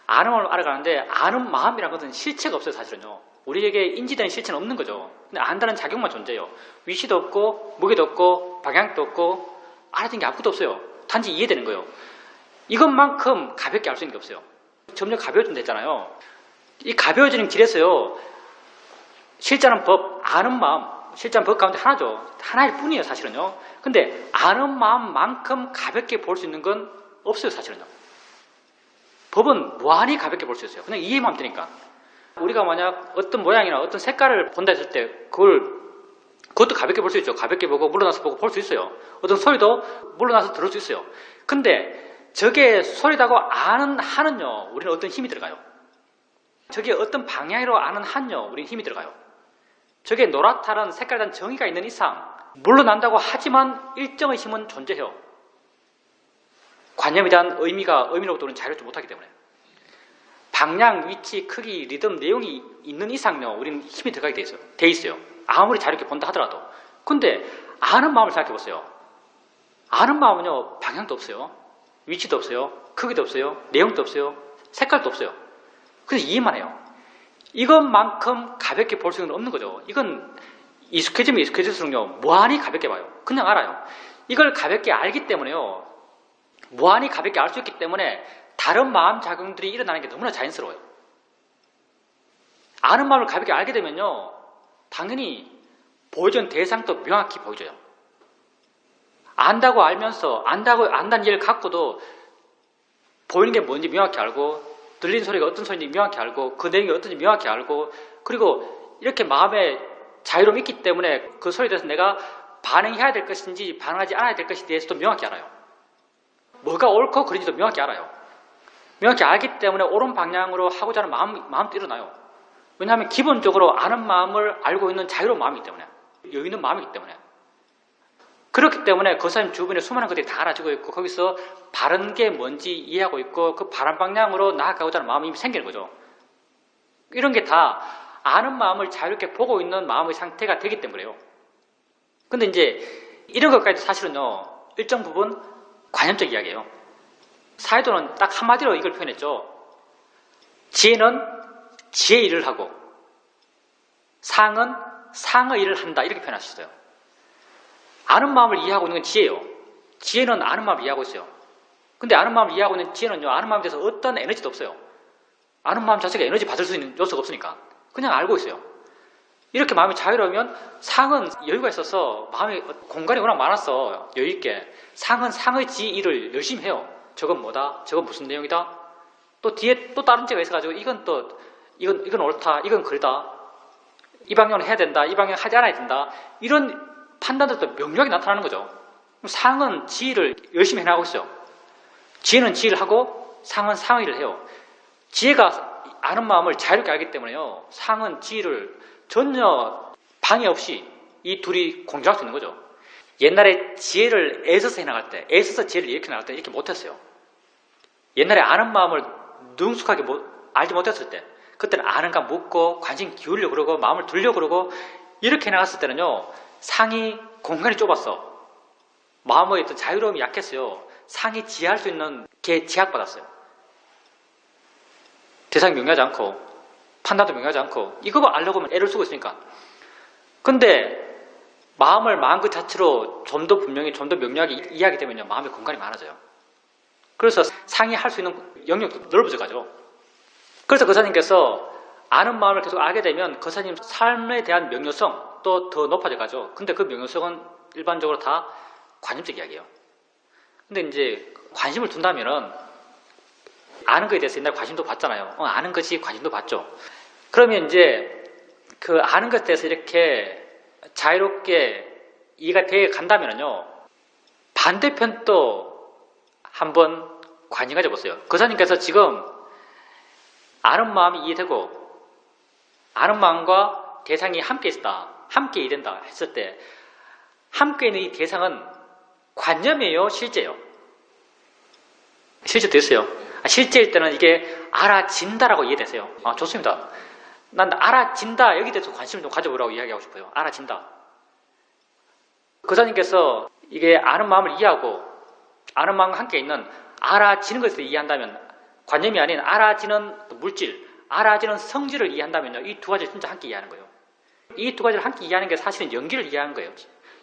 아는 마음을 알아가는데 아는 마음이라는 것은 실체가 없어요, 사실은요. 우리에게 인지되는 실체는 없는 거죠. 근데 안다는 작용만 존재해요. 위치도 없고 무게도 없고 방향도 없고 알아듣는 게 아무것도 없어요. 단지 이해되는 거예요. 이것만큼 가볍게 알 수 있는 게 없어요. 점점 가벼워진다 했잖아요. 이 가벼워지는 길에서요, 실제는 법, 아는 마음, 실제는 법 가운데 하나죠. 하나일 뿐이에요, 사실은요. 근데 아는 마음만큼 가볍게 볼 수 있는 건 없어요, 사실은요. 법은 무한히 가볍게 볼 수 있어요. 그냥 이해만 하면 되니까. 우리가 만약 어떤 모양이나 어떤 색깔을 본다 했을 때 그것도 가볍게 볼 수 있죠. 가볍게 보고 물러나서 보고 볼 수 있어요. 어떤 소리도 물러나서 들을 수 있어요. 근데 저게 소리다고 아는 한은요, 우리는 어떤 힘이 들어가요. 저게 어떤 방향으로 아는 한요, 우리는 힘이 들어가요. 저게 노랗다는 색깔에 대한 정의가 있는 이상 물러난다고 하지만 일정의 힘은 존재해요. 관념에 대한 의미로부터 우리는 자유롭지 못하기 때문에. 방향, 위치, 크기, 리듬, 내용이 있는 이상요, 우리는 힘이 들어가게 돼 있어요. 아무리 자유롭게 본다 하더라도. 근데 아는 마음을 생각해 보세요. 아는 마음은요, 방향도 없어요. 위치도 없어요. 크기도 없어요. 내용도 없어요. 색깔도 없어요. 그래서 이해만 해요. 이것만큼 가볍게 볼 수는 없는 거죠. 이건 익숙해지면 익숙해질수록요, 무한히 가볍게 봐요. 그냥 알아요. 이걸 가볍게 알기 때문에요, 무한히 가볍게 알 수 있기 때문에 다른 마음 작용들이 일어나는 게 너무나 자연스러워요. 아는 마음을 가볍게 알게 되면요, 당연히 보여준 대상도 명확히 보여져요. 안다고 알면서 안다는 이해를 갖고도 보이는 게 뭔지 명확히 알고, 들리는 소리가 어떤 소리인지 명확히 알고, 그 내용이 어떤지 명확히 알고, 그리고 이렇게 마음에 자유로움이 있기 때문에 그 소리에 대해서 내가 반응해야 될 것인지 반응하지 않아야 될 것인지에 대해서도 명확히 알아요. 뭐가 옳고 그른지도 명확히 알아요. 명확히 알기 때문에 옳은 방향으로 하고자 하는 마음도 일어나요. 왜냐하면 기본적으로 아는 마음을 알고 있는 자유로운 마음이기 때문에, 여유 있는 마음이기 때문에. 그렇기 때문에 그 사람 주변에 수많은 것들이 다 알아지고 있고, 거기서 바른 게 뭔지 이해하고 있고, 그 바른 방향으로 나아가고자 하는 마음이 생기는 거죠. 이런 게 다 아는 마음을 자유롭게 보고 있는 마음의 상태가 되기 때문에요. 근데 이제 이런 것까지도 사실은요, 일정 부분 관념적 이야기예요. 사회도는 딱 한마디로 이걸 표현했죠. 지혜는 지혜의 일을 하고 상은 상의 일을 한다, 이렇게 표현하셨어요. 아는 마음을 이해하고 있는 건 지혜예요. 지혜는 아는 마음을 이해하고 있어요. 근데 아는 마음을 이해하고 있는 지혜는요, 아는 마음에 대해서 어떤 에너지도 없어요. 아는 마음 자체가 에너지 받을 수 있는 요소가 없으니까 그냥 알고 있어요. 이렇게 마음이 자유로우면 상은 여유가 있어서, 마음의 공간이 워낙 많아서 여유있게 상은 상의 지 일을 열심히 해요. 저건 뭐다? 저건 무슨 내용이다? 또 뒤에 또 다른 지가 있어가지고 이건 옳다, 이건 그르다, 이 방향으로 해야 된다, 이 방향 하지 않아야 된다, 이런 판단들도 명료하게 나타나는 거죠. 상은 지혜를 열심히 해나가고 있어요. 지혜는 지혜를 하고 상은 상의 일을 해요. 지혜가 아는 마음을 자유롭게 알기 때문에요, 상은 지혜를 전혀 방해 없이 이 둘이 공존할 수 있는 거죠. 옛날에 지혜를 애써서 해나갈 때, 애써서 지혜를 이렇게 나갈 때 이렇게 못했어요. 옛날에 아는 마음을 능숙하게 알지 못했을 때, 그때는 아는가 묻고 관심 기울려고 그러고 마음을 두려고 그러고 이렇게 나갔을 때는요, 상이 공간이 좁았어. 마음의 어떤 자유로움이 약했어요. 상이 지혜할 수 있는 게 제약받았어요. 대상이 명료하지 않고 판단도 명료하지 않고, 이거 알려고 하면 애를 쓰고 있으니까. 근데 마음 그 자체로 좀 더 분명히, 좀 더 명료하게 이해하게 되면요, 마음의 공간이 많아져요. 그래서 상이 할 수 있는 영역도 넓어져 가죠. 그래서 거사님께서 아는 마음을 계속 알게 되면 거사님 삶에 대한 명료성도 더 높아져 가죠. 근데 그 명료성은 일반적으로 다 관념적 이야기예요. 근데 이제 관심을 둔다면은, 아는 것에 대해서 옛날에 관심도 받잖아요. 아는 것이 관심도 받죠. 그러면 이제 그 아는 것에 대해서 이렇게 자유롭게 이해가 돼 간다면요, 반대편도 한번 관심 가져보세요. 거사님께서 지금 아는 마음이 이해되고 아는 마음과 대상이 함께 있다, 함께 이해된다 했을 때, 함께 있는 이 대상은 관념이에요, 실제예요? 실제 됐어요. 실제일 때는 이게 알아진다라고 이해되세요. 좋습니다. 난 알아진다, 여기 대해서 관심을 좀 가져보라고 이야기하고 싶어요. 알아진다. 거사님께서 이게 아는 마음을 이해하고 아는 마음과 함께 있는 알아지는 것을 이해한다면, 관념이 아닌 알아지는 물질, 알아지는 성질을 이해한다면요, 이 두 가지를 진짜 함께 이해하는 거예요. 이 두 가지를 함께 이해하는 게 사실은 연기를 이해하는 거예요.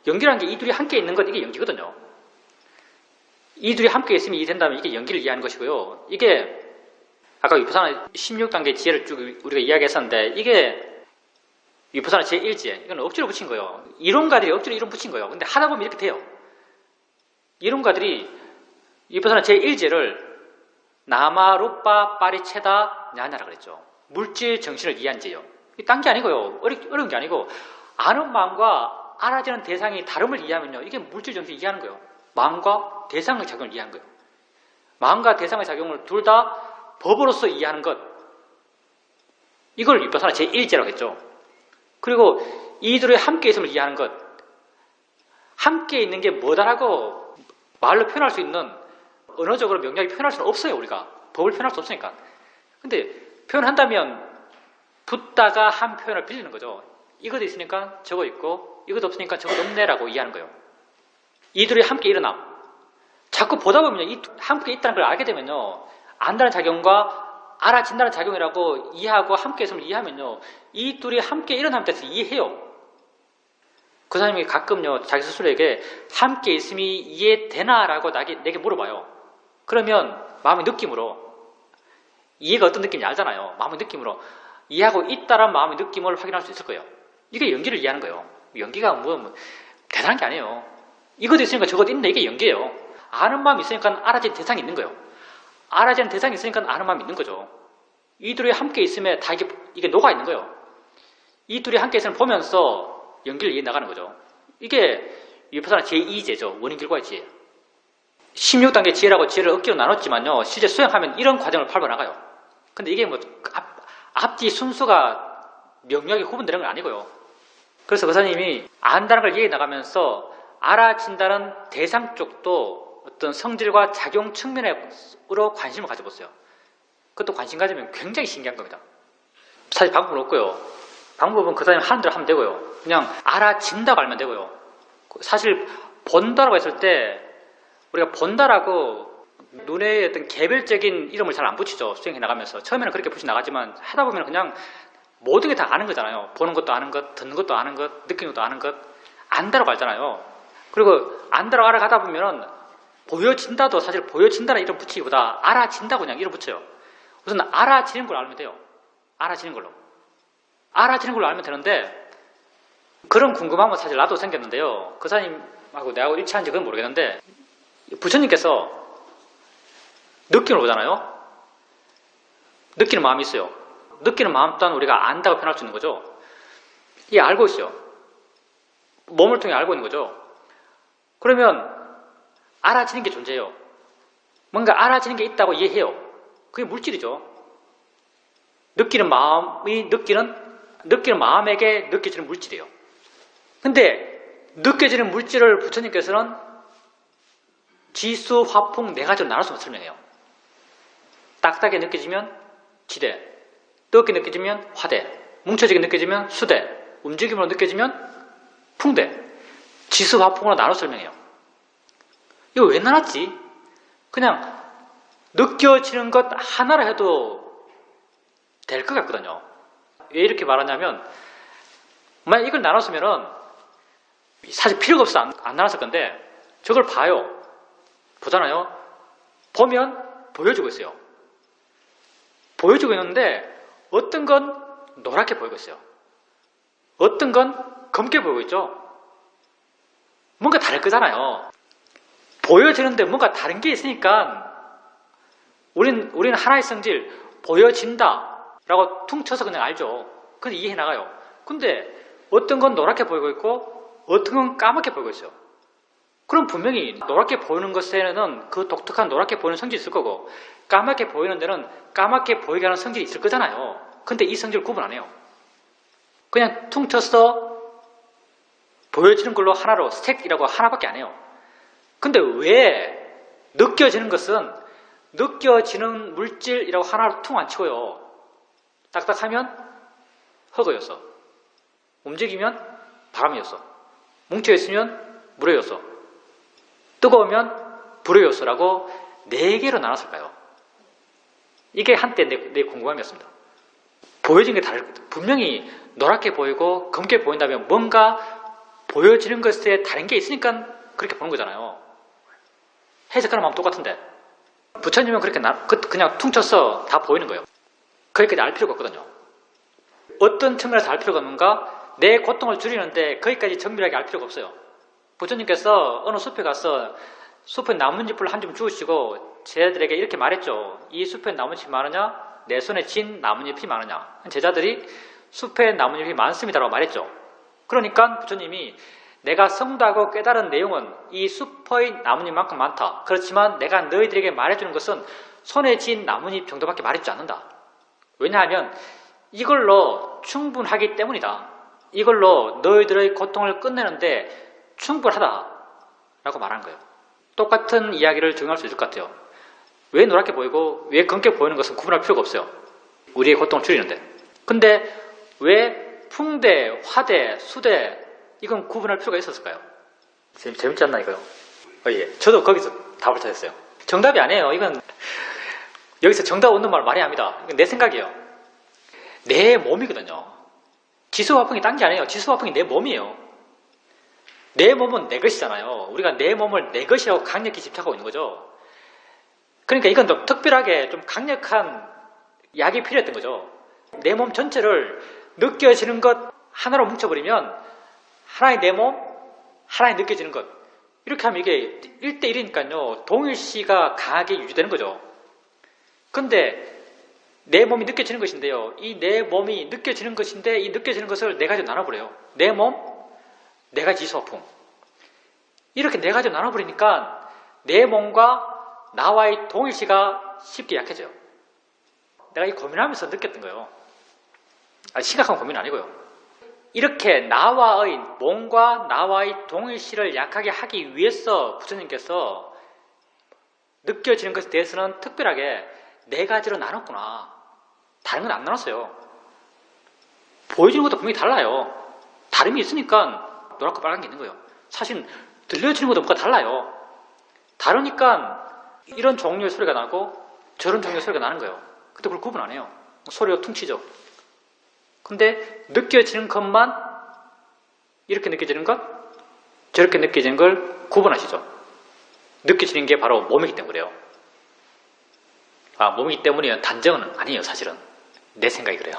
연기라는 게 이 둘이 함께 있는 것, 이게 연기거든요. 이 둘이 함께 있으면 이해된다면 이게 연기를 이해하는 것이고요. 이게 아까 위파사나 16단계 지혜를 쭉 우리가 이야기했었는데 이게 위파사나 제1지혜 이건 억지로 붙인 거예요. 이론가들이 억지로 이론 붙인 거예요. 근데 하다 보면 이렇게 돼요. 이론가들이 위파사나 제1지혜를 나마루빠 파리체다 냐냐라 그랬죠. 물질 정신을 이해한 지혜요. 딴 게 아니고요. 어려운 게 아니고 아는 마음과 알아지는 대상이 다름을 이해하면요. 이게 물질 정신을 이해하는 거예요. 마음과 대상의 작용을 이해하는 거예요. 마음과 대상의 작용을 둘 다 법으로서 이해하는 것. 이걸 위파사나 제1지혜라고 했죠. 그리고 이들의 함께 있음을 이해하는 것. 함께 있는 게 뭐다라고 말로 표현할 수 있는 언어적으로 명료하게 표현할 수는 없어요. 우리가 법을 표현할 수 없으니까. 근데 표현한다면 붙다가 한 표현을 빌리는 거죠. 이것도 있으니까 저거 있고 이것도 없으니까 저것도 없네라고 이해하는 거예요. 이들이 함께 일어남. 자꾸 보다 보면 이 함께 있다는 걸 알게 되면요. 안다는 작용과 알아진다는 작용이라고 이해하고 함께 있음을 이해하면요. 이 둘이 함께 일어나는 데서 이해해요. 그 사람이 가끔요. 자기 스스로에게 함께 있음이 이해되나라고 내게 물어봐요. 그러면 마음의 느낌으로 이해가 어떤 느낌인지 알잖아요. 마음의 느낌으로 이해하고 있다란 마음의 느낌을 확인할 수 있을 거예요. 이게 연기를 이해하는 거예요. 연기가 뭐 대단한 게 아니에요. 이것도 있으니까 저것도 있네. 이게 연기예요. 아는 마음이 있으니까 알아진 대상이 있는 거예요. 알아진 대상이 있으니까 아는 마음이 있는 거죠. 이 둘이 함께 있으면 다 이게 녹아 있는 거예요. 이 둘이 함께 있으면 보면서 연기를 이해 나가는 거죠. 이게 위파사나 제2지혜죠. 원인 결과의 지혜. 16단계 지혜라고 지혜를 억지로 나눴지만요. 실제 수행하면 이런 과정을 밟아 나가요. 근데 이게 뭐 앞뒤 순서가 명료하게 구분되는 건 아니고요. 그래서 그 사님이 안다는 걸 이해해 나가면서 알아진다는 대상 쪽도 어떤 성질과 작용 측면으로 관심을 가져보세요. 그것도 관심 가지면 굉장히 신기한 겁니다. 사실 방법은 없고요. 방법은 그 사람이 하는 대로 하면 되고요. 그냥 알아진다고 알면 되고요. 사실 본다라고 했을 때 우리가 본다라고 눈에 어떤 개별적인 이름을 잘 안 붙이죠. 수행해 나가면서. 처음에는 그렇게 붙이 나가지만 하다 보면 그냥 모든 게 다 아는 거잖아요. 보는 것도 아는 것, 듣는 것도 아는 것, 느끼는 것도 아는 것. 안다라고 알잖아요. 그리고 안다라고 알아가다 보면은 보여진다도 사실 보여진다는 이름 붙이기보다 알아진다고 그냥 이름 붙여요. 우선 알아지는 걸 알면 돼요. 알아지는 걸로. 알아지는 걸로 알면 되는데 그런 궁금함은 사실 나도 생겼는데요. 그 사람하고 내하고 일치한지 그건 모르겠는데 부처님께서 느낌을 보잖아요. 느끼는 마음이 있어요. 느끼는 마음 또한 우리가 안다고 표현할 수 있는 거죠. 이게 알고 있어요. 몸을 통해 알고 있는 거죠. 그러면 알아지는 게 존재해요. 뭔가 알아지는 게 있다고 이해해요. 그게 물질이죠. 느끼는 마음에게 느껴지는 물질이에요. 근데 느껴지는 물질을 부처님께서는 지수, 화풍 네 가지로 나눠서 설명해요. 딱딱하게 느껴지면 지대, 뜨겁게 느껴지면 화대, 뭉쳐지게 느껴지면 수대, 움직임으로 느껴지면 풍대, 지수, 화풍으로 나눠 설명해요. 이거 왜 나눴지? 그냥 느껴지는 것 하나로 해도 될 것 같거든요. 왜 이렇게 말하냐면 만약 이걸 나눴으면은 사실 필요가 없어서 안 나눴을 건데 저걸 봐요. 보잖아요. 보면 보여주고 있어요. 보여주고 있는데 어떤 건 노랗게 보이고 있어요. 어떤 건 검게 보이고 있죠. 뭔가 다를 거잖아요. 보여지는데 뭔가 다른 게 있으니까 우리는 하나의 성질 보여진다라고 퉁쳐서 그냥 알죠. 근데 이해해 나가요. 근데 어떤 건 노랗게 보이고 있고 어떤 건 까맣게 보이고 있어요. 그럼 분명히 노랗게 보이는 것에는 그 독특한 노랗게 보이는 성질이 있을 거고 까맣게 보이는 데는 까맣게 보이게 하는 성질이 있을 거잖아요. 근데 이 성질을 구분 안 해요. 그냥 퉁쳐서 보여지는 걸로 하나로 색이라고 하나밖에 안 해요. 근데 왜 느껴지는 것은 느껴지는 물질이라고 하나로 퉁 안 치고요. 딱딱하면 흙이었어. 움직이면 바람이었어. 뭉쳐있으면 물이었어. 뜨거우면 불이었어라고 네 개로 나눴을까요? 이게 한때 내 궁금함이었습니다. 보여지는 게 분명히 노랗게 보이고 검게 보인다면 뭔가 보여지는 것에 다른 게 있으니까 그렇게 보는 거잖아요. 해석하는 마음 똑같은데 부처님은 그렇게 그냥 퉁쳐서 다 보이는 거예요. 거기까지 알 필요가 없거든요. 어떤 측면에서 알 필요가 없는가? 내 고통을 줄이는데 거기까지 정밀하게 알 필요가 없어요. 부처님께서 어느 숲에 가서 숲에 나뭇잎을 한 줌 주우시고 제자들에게 이렇게 말했죠. 이 숲에 나뭇잎이 많으냐? 내 손에 쥔 나뭇잎이 많으냐? 제자들이 숲에 나뭇잎이 많습니다라고 말했죠. 그러니까 부처님이 내가 성도하고 깨달은 내용은 이 숲의 나뭇잎만큼 많다. 그렇지만 내가 너희들에게 말해주는 것은 손에 쥔 나뭇잎 정도밖에 말해주지 않는다. 왜냐하면 이걸로 충분하기 때문이다. 이걸로 너희들의 고통을 끝내는데 충분하다 라고 말하는 거예요. 똑같은 이야기를 적용할 수 있을 것 같아요. 왜 노랗게 보이고 왜 검게 보이는 것은 구분할 필요가 없어요. 우리의 고통을 줄이는데. 근데 왜 풍대, 화대, 수대 이건 구분할 필요가 있었을까요? 재밌지 않나 이거요? 예. 저도 거기서 답을 찾았어요. 정답이 아니에요. 이건 여기서 정답 얻는 말 말해야 합니다. 이건 내 생각이에요. 내 몸이거든요. 지수화풍이 딴 게 아니에요. 지수화풍이 내 몸이에요. 내 몸은 내 것이잖아요. 우리가 내 몸을 내 것이라고 강력히 집착하고 있는 거죠. 그러니까 이건 좀 특별하게 좀 강력한 약이 필요했던 거죠. 내 몸 전체를 느껴지는 것 하나로 뭉쳐버리면 하나의 내 몸, 하나의 느껴지는 것 이렇게 하면 이게 1대1이니까요. 동일시가 강하게 유지되는 거죠. 근데 내 몸이 느껴지는 것인데요. 이 내 몸이 느껴지는 것인데 이 느껴지는 것을 네 가지로 나눠버려요. 내 몸, 네 가지 지수화풍. 이렇게 네 가지로 나눠버리니까 내 몸과 나와의 동일시가 쉽게 약해져요. 내가 이 고민하면서 느꼈던 거예요. 심각한 고민은 아니고요. 이렇게 나와의 몸과 나와의 동일시를 약하게 하기 위해서 부처님께서 느껴지는 것에 대해서는 특별하게 네 가지로 나눴구나. 다른 건 안 나눴어요. 보여지는 것도 분명히 달라요. 다름이 있으니까 노랗고 빨간 게 있는 거예요. 사실 들려지는 것도 뭐가 달라요. 다르니까 이런 종류의 소리가 나고 저런 종류의 소리가 나는 거예요. 근데 그걸 구분 안 해요. 소리가 퉁치죠. 근데 느껴지는 것만 이렇게 느껴지는 것, 저렇게 느껴지는 걸 구분하시죠. 느껴지는 게 바로 몸이기 때문에 그래요. 몸이기 때문에 단정은 아니에요. 사실은. 내 생각이 그래요.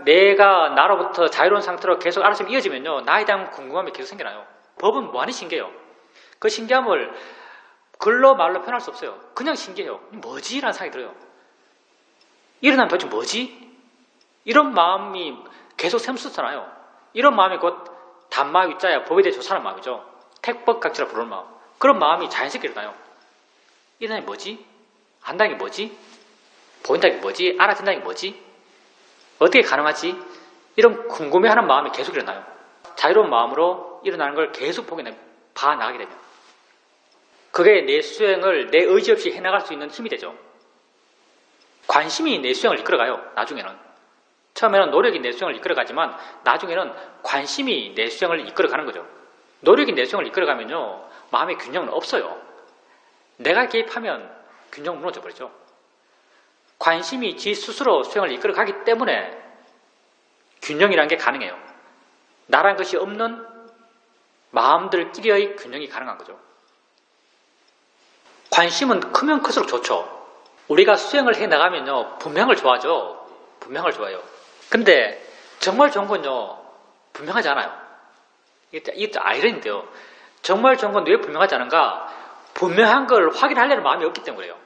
내가 나로부터 자유로운 상태로 계속 알아서 이어지면요. 나에 대한 궁금함이 계속 생겨나요. 법은 무한히 신기해요. 그 신기함을 글로 말로 표현할 수 없어요. 그냥 신기해요. 뭐지? 라는 생각이 들어요. 일어나면 도대체 뭐지? 이런 마음이 계속 샘솟잖아요. 이런 마음이 곧 단마 위자야 법에 대해 조사하는 마음이죠. 택법각지라 부르는 마음. 그런 마음이 자연스럽게 일어나요. 일어나면 뭐지? 안다는 게 뭐지? 보인다는 게 뭐지? 알아듣는다는 게 뭐지? 어떻게 가능하지? 이런 궁금해하는 마음이 계속 일어나요. 자유로운 마음으로 일어나는 걸 계속 봐나가게 되면 그게 내 수행을 내 의지 없이 해나갈 수 있는 힘이 되죠. 관심이 내 수행을 이끌어가요. 나중에는. 처음에는 노력이 내 수행을 이끌어가지만 나중에는 관심이 내 수행을 이끌어가는 거죠. 노력이 내 수행을 이끌어가면요. 마음의 균형은 없어요. 내가 개입하면 균형은 무너져 버리죠. 관심이 지 스스로 수행을 이끌어가기 때문에 균형이라는 게 가능해요. 나란 것이 없는 마음들끼리의 균형이 가능한 거죠. 관심은 크면 클수록 좋죠. 우리가 수행을 해나가면요. 분명을 좋아하죠. 분명을 좋아해요. 근데 정말 좋은 건요. 분명하지 않아요. 이게 아이러니인데요. 정말 좋은 건 왜 분명하지 않은가? 분명한 걸 확인하려는 마음이 없기 때문에요.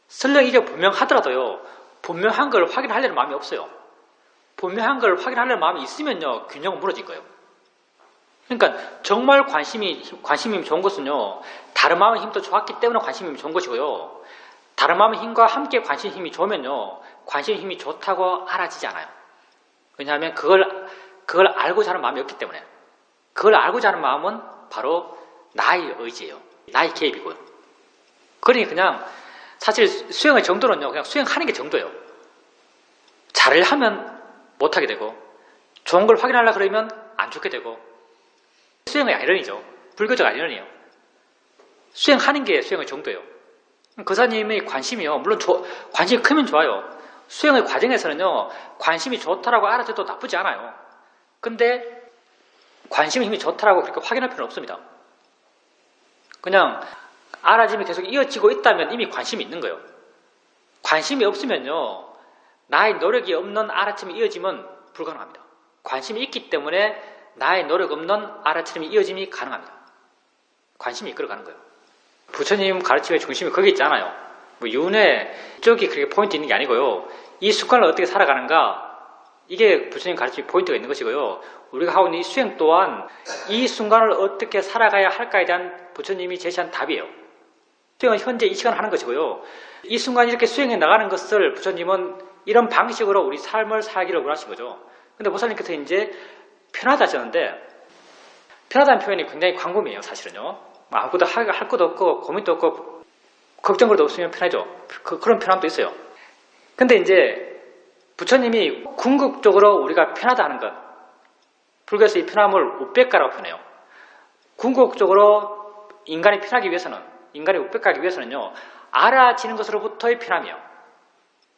설령 이게 분명하더라도요. 분명한 걸 확인하려는 마음이 없어요. 분명한 걸 확인하려는 마음이 있으면요. 균형은 무너질 거예요. 그러니까 정말 관심이 좋은 것은요. 다른 마음의 힘도 좋았기 때문에 관심이 좋은 것이고요. 다른 마음의 힘과 함께 관심 힘이 좋으면요. 관심 힘이 좋다고 알아지지 않아요. 왜냐하면 그걸 알고자 하는 마음이 없기 때문에. 그걸 알고자 하는 마음은 바로 나의 의지예요. 나의 개입이고요. 그러니 그냥 사실 수행의 정도는요. 그냥 수행하는 게 정도예요. 잘을 하면 못하게 되고 좋은 걸 확인하려고 그러면 안 좋게 되고 수행의 아이러니죠. 불교적 아이러니예요. 수행하는 게 수행의 정도예요. 거사님의 관심이요. 물론 관심이 크면 좋아요. 수행의 과정에서는요. 관심이 좋다라고 알아줘도 나쁘지 않아요. 근데 관심의 힘이 좋다라고 그렇게 확인할 필요는 없습니다. 그냥 알아짐이 계속 이어지고 있다면 이미 관심이 있는 거예요. 관심이 없으면요, 나의 노력이 없는 알아침이 이어지면 불가능합니다. 관심이 있기 때문에 나의 노력 없는 알아침이 이어짐이 가능합니다. 관심이 이끌어가는 거예요. 부처님 가르침의 중심이 거기 있잖아요. 뭐 윤회 쪽이 그렇게 포인트 있는 게 아니고요. 이 습관을 어떻게 살아가는가, 이게 부처님 가르침의 포인트가 있는 것이고요. 우리가 하고 있는 이 수행 또한 이 순간을 어떻게 살아가야 할까에 대한 부처님이 제시한 답이에요. 수행은 현재 이 시간 하는 것이고요. 이 순간 이렇게 수행해 나가는 것을 부처님은 이런 방식으로 우리 삶을 살기를 원하신 거죠. 근데 보살님께서 이제 편하다 하셨는데, 편하다는 표현이 굉장히 광범위해요, 사실은요. 아무것도 할 것도 없고 고민도 없고 걱정거리도 없으면 편하죠. 그런 편함도 있어요. 근데 이제 부처님이 궁극적으로 우리가 편하다 하는 것, 불교에서 이 편함을 우백가라고 표현해요. 궁극적으로 인간이 편하기 위해서는, 인간이 우백가기 위해서는요, 알아지는 것으로부터의 편함이에요.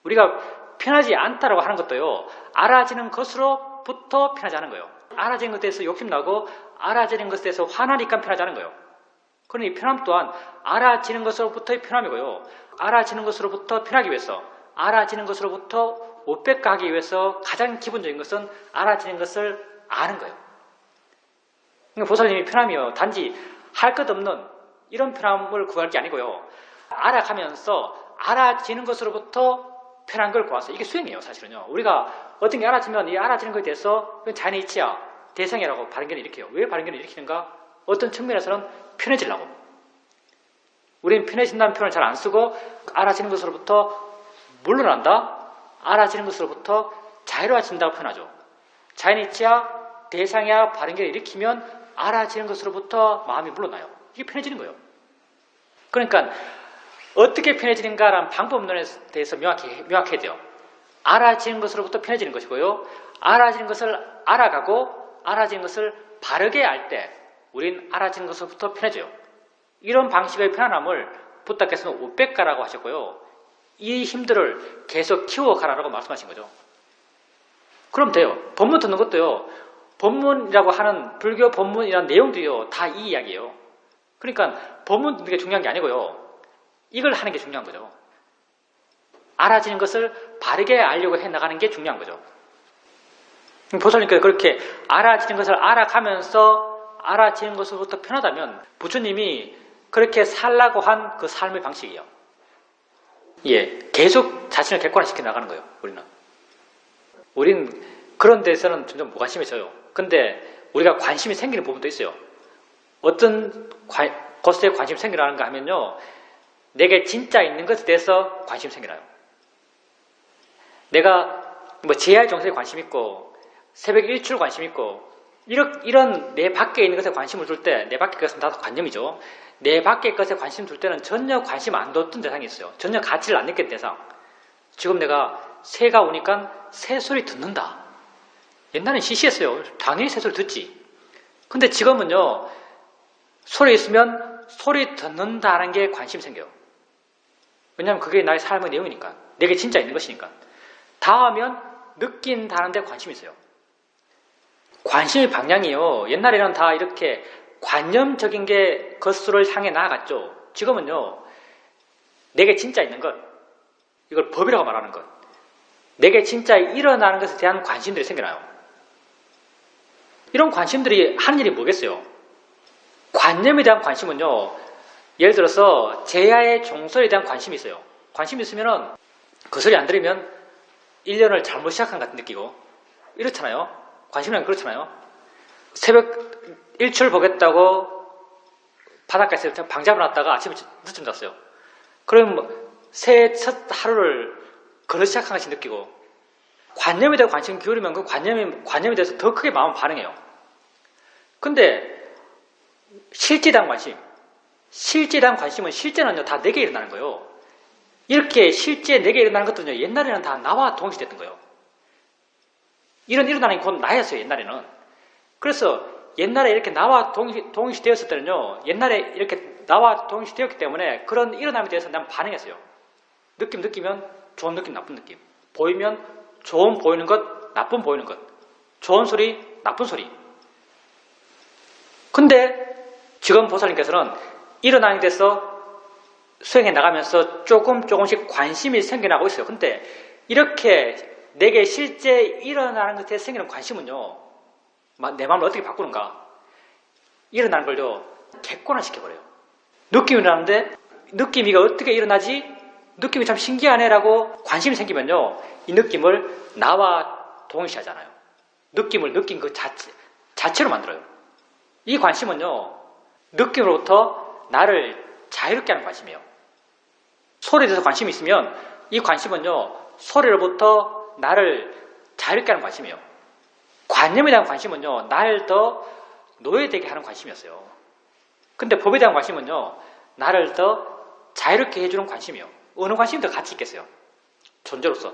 우리가 편하지 않다라고 하는 것도요, 알아지는 것으로부터 편하지 않은 거예요. 알아지는 것에 대해서 욕심나고 알아지는 것에 대해서 화나니까 편하지 않은 거예요. 그러니 이 편함 또한 알아지는 것으로부터의 편함이고요. 알아지는 것으로부터 편하기 위해서, 알아지는 것으로부터 우백가하기 위해서 가장 기본적인 것은 알아지는 것을 아는 거예요. 그러니까 보살님이 편함이요, 단지 할 것 없는 이런 편함을 구할 게 아니고요, 알아가면서 알아지는 것으로부터 편한 걸 구하서, 이게 수행이에요, 사실은요. 우리가 어떤 게 알아지면 이 알아지는 것에 대해서 자연의 이치야, 대상이라고 발견을 일으켜요. 왜 발견을 일으키는가? 어떤 측면에서는 편해지려고. 우리는 편해진다는 표현을 잘 안 쓰고 알아지는 것으로부터 물러난다, 알아지는 것으로부터 자유로워진다고 표현하죠. 자연의 이치야, 대상이야, 발견을 일으키면 알아지는 것으로부터 마음이 물러나요. 이게 편해지는 거예요. 그러니까 어떻게 편해지는가라는 방법론에 대해서 명확해야 돼요. 알아지는 것으로부터 편해지는 것이고요, 알아지는 것을 알아가고 알아지는 것을 바르게 알 때 우린 알아지는 것으로부터 편해져요. 이런 방식의 편안함을 부탁께서는 우백가라고 하셨고요, 이 힘들을 계속 키워가라고 말씀하신 거죠. 그럼 돼요. 법문 듣는 것도요, 법문이라고 하는 불교 법문이라는 내용도요, 다 이 이야기예요. 그러니까 법문 듣는 게 중요한 게 아니고요, 이걸 하는 게 중요한 거죠. 알아지는 것을 바르게 알려고 해나가는 게 중요한 거죠. 보살님께서 그렇게 알아지는 것을 알아가면서 알아지는 것으로부터 편하다면 부처님이 그렇게 살라고 한 그 삶의 방식이에요. 예, 계속 자신을 객관화시켜 나가는 거예요, 우리는 그런 데서는 점점 무관심해져요. 근데 우리가 관심이 생기는 부분도 있어요. 어떤 것에 관심이 생기라는가 하면요, 내게 진짜 있는 것에 대해서 관심이 생겨나요. 내가 뭐 제야의 정세에 관심 있고 새벽 일출 관심 있고 이런 내 밖에 있는 것에 관심을 둘 때, 내 밖의 것은 다 관념이죠. 내 밖의 것에 관심 둘 때는 전혀 관심 안 뒀던 대상이 있어요. 전혀 가치를 안 느꼈던 대상. 지금 내가 새가 오니까 새 소리 듣는다. 옛날엔 시시했어요. 당연히 새 소리 듣지. 근데 지금은요, 소리 있으면 소리 듣는다는 게 관심이 생겨요. 왜냐하면 그게 나의 삶의 내용이니까. 내게 진짜 있는 것이니까. 다하면 느낀다는 데 관심이 있어요. 관심의 방향이요, 옛날에는 다 이렇게 관념적인 게 것으로 향해 나아갔죠. 지금은요, 내게 진짜 있는 것, 이걸 법이라고 말하는 것, 내게 진짜 일어나는 것에 대한 관심들이 생겨나요. 이런 관심들이 하는 일이 뭐겠어요? 관념에 대한 관심은요, 예를 들어서 제야의 종소리에 대한 관심이 있어요. 관심이 있으면은 그 소리 안 들으면 1년을 잘못 시작한 것 같은 느끼고 이렇잖아요. 관심이란 그렇잖아요. 새벽 일출 보겠다고 바닷가에서 방 잡아놨다가 아침에 늦잠 잤어요. 그럼 새해 첫 하루를 걸어 시작한 것이 느끼고, 관념에 대해 관심 기울이면 그 관념에 대해서 더 크게 마음 반응해요. 근데 실제에 대한 관심은 실제는요, 다 내게 일어나는 거예요. 이렇게 실제 내게 일어나는 것들은요, 옛날에는 다 나와 동시됐던 거예요. 이런 일어나는 게 곧 나였어요, 옛날에는. 그래서 옛날에 이렇게 나와 동시되었을 때는요, 옛날에 이렇게 나와 동시되었기 때문에 그런 일어남에 대해서 난 반응했어요. 느끼면 좋은 느낌, 나쁜 느낌. 보이면 좋은 보이는 것, 나쁜 보이는 것. 좋은 소리, 나쁜 소리. 근데 지금 보살님께서는 일어나는 데서 수행해 나가면서 조금씩 관심이 생겨나고 있어요. 근데 이렇게 내게 실제 일어나는 것에 생기는 관심은요, 내 마음을 어떻게 바꾸는가? 일어나는 걸요, 객관화시켜버려요. 느낌이 일어나는데, 느낌이 어떻게 일어나지? 느낌이 참 신기하네라고 관심이 생기면요, 이 느낌을 나와 동일시하잖아요. 느낌을 느낀 그 자체로 만들어요. 이 관심은요, 느낌으로부터 나를 자유롭게 하는 관심이에요. 소리에 대해서 관심이 있으면 이 관심은요, 소리로부터 나를 자유롭게 하는 관심이에요. 관념에 대한 관심은요, 나를 더 노예되게 하는 관심이었어요. 근데 법에 대한 관심은요, 나를 더 자유롭게 해주는 관심이에요. 어느 관심이 더 가치 있겠어요? 존재로서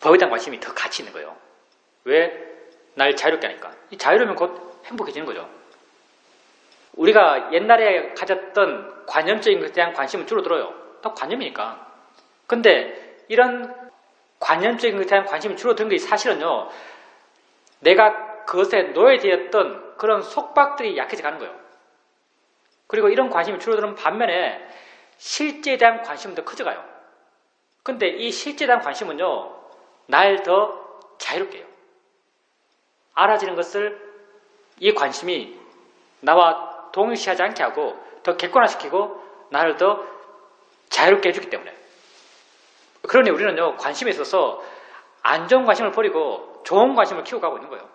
법에 대한 관심이 더 가치 있는 거예요. 왜? 날 자유롭게 하니까. 이 자유로우면 곧 행복해지는 거죠. 우리가 옛날에 가졌던 관념적인 것에 대한 관심은 줄어들어요. 다 관념이니까. 근데 이런 관념적인 것에 대한 관심이 줄어드는 게 사실은요, 내가 그것에 노예되었던 그런 속박들이 약해져 가는 거예요. 그리고 이런 관심이 줄어드는 반면에 실제에 대한 관심은 더 커져가요. 근데 이 실제에 대한 관심은요, 날 더 자유롭게 해요. 알아지는 것을 이 관심이 나와 동일시하지 않게 하고 더 객관화시키고 나를 더 자유롭게 해주기 때문에. 그러니 우리는요, 관심에 있어서 안 좋은 관심을 버리고 좋은 관심을 키워가고 있는 거예요.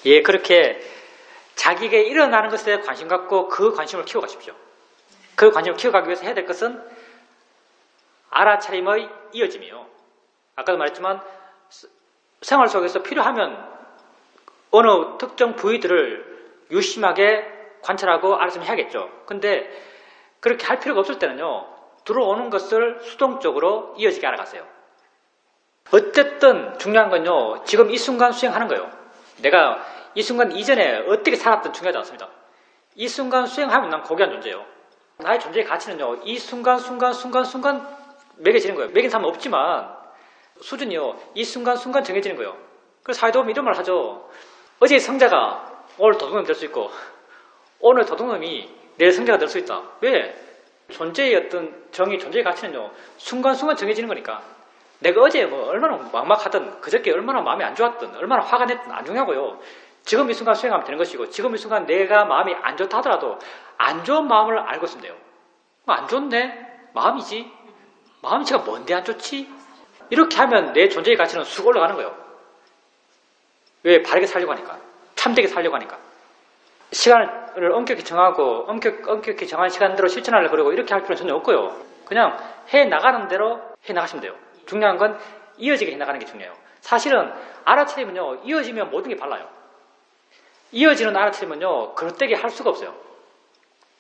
예, 그렇게 자기에게 일어나는 것에 대해 관심 갖고 그 관심을 키워가십시오. 그 관심을 키워가기 위해서 해야 될 것은 알아차림의 이어짐이에요. 아까도 말했지만 생활 속에서 필요하면 어느 특정 부위들을 유심하게 관찰하고 알아차림 해야겠죠. 근데 그렇게 할 필요가 없을 때는요, 들어오는 것을 수동적으로 이어지게 알아가세요. 어쨌든 중요한 건요, 지금 이 순간 수행하는 거예요. 내가 이 순간 이전에 어떻게 살았든 중요하지 않습니다. 이 순간 수행하면 난 고귀한 존재예요. 나의 존재의 가치는요, 이 순간 매겨지는 거예요. 매긴 사람은 없지만 수준이요, 이 순간 정해지는 거예요. 그래서 사회도우미 이런 말 하죠. 어제 성자가 오늘 도둑놈이 될 수 있고 오늘 도둑놈이 내일 성자가 될 수 있다. 왜? 존재의 어떤 정의, 존재의 가치는요, 순간순간 정해지는 거니까. 내가 어제 얼마나 막막하든, 그저께 얼마나 마음이 안 좋았든, 얼마나 화가 냈든 안 중요하고요. 지금 이 순간 수행하면 되는 것이고, 지금 이 순간 내가 마음이 안 좋다 하더라도 안 좋은 마음을 알고 있으면 돼요. 안 좋네? 마음이지. 마음이지가 뭔데 안 좋지? 이렇게 하면 내 존재의 가치는 쑥 올라가는 거예요. 왜? 바르게 살려고 하니까. 참되게 살려고 하니까. 시간을 엄격히 정하고 엄격히 정한 시간대로 실천하려고 그러고 이렇게 할 필요는 전혀 없고요. 그냥 해나가는 대로 해나가시면 돼요. 중요한 건 이어지게 해나가는 게 중요해요. 사실은 알아차리면요, 이어지면 모든 게 발라요. 이어지는 알아차리면요, 그릇되게 할 수가 없어요.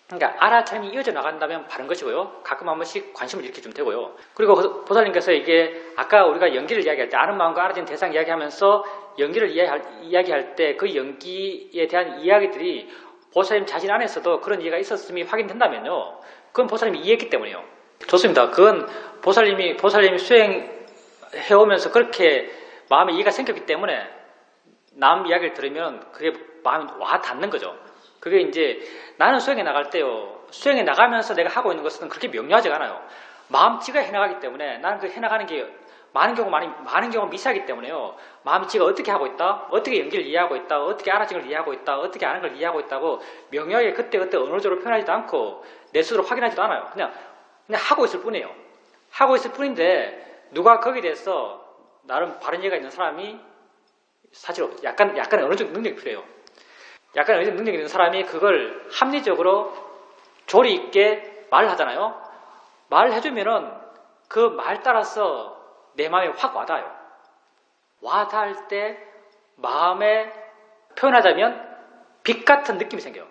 그러니까 알아차림이 이어져 나간다면 바른 것이고요. 가끔 한 번씩 관심을 일으켜주면 되고요. 그리고 보살님께서 이게 아까 우리가 연기를 이야기할 때, 아는 마음과 알아지는 대상 이야기하면서 연기를 이야기할 때 그 연기에 대한 이야기들이 보살님 자신 안에서도 그런 이해가 있었음이 확인된다면요, 그건 보살님이 이해했기 때문이에요. 좋습니다. 그건 보살님이 수행해오면서 그렇게 마음에 이해가 생겼기 때문에 남 이야기를 들으면 그게 마음이 와 닿는 거죠. 그게 이제 나는 수행해 나갈 때요, 수행해 나가면서 내가 하고 있는 것은 그렇게 명료하지가 않아요. 마음치가 해나가기 때문에 나는 그 해나가는 게 많은 경우 미세하기 때문에요, 마음치가 어떻게 하고 있다, 어떻게 연기를 이해하고 있다, 어떻게 알아진 걸 이해하고 있다, 어떻게 아는 걸 이해하고 있다고 명료하게 그때그때 언어적으로 표현하지도 않고 내 스스로 확인하지도 않아요. 그냥 하고 있을 뿐이에요. 하고 있을 뿐인데 누가 거기에 대해서 나름 바른 이해가 있는 사람이 사실 약간 어느 정도 능력이 필요해요. 약간 어느 정도 능력이 있는 사람이 그걸 합리적으로 조리 있게 말하잖아요. 말을 해주면은 그 말 따라서 내 마음에 확 와닿아요. 와닿을 때 마음에 표현하자면 빛 같은 느낌이 생겨요.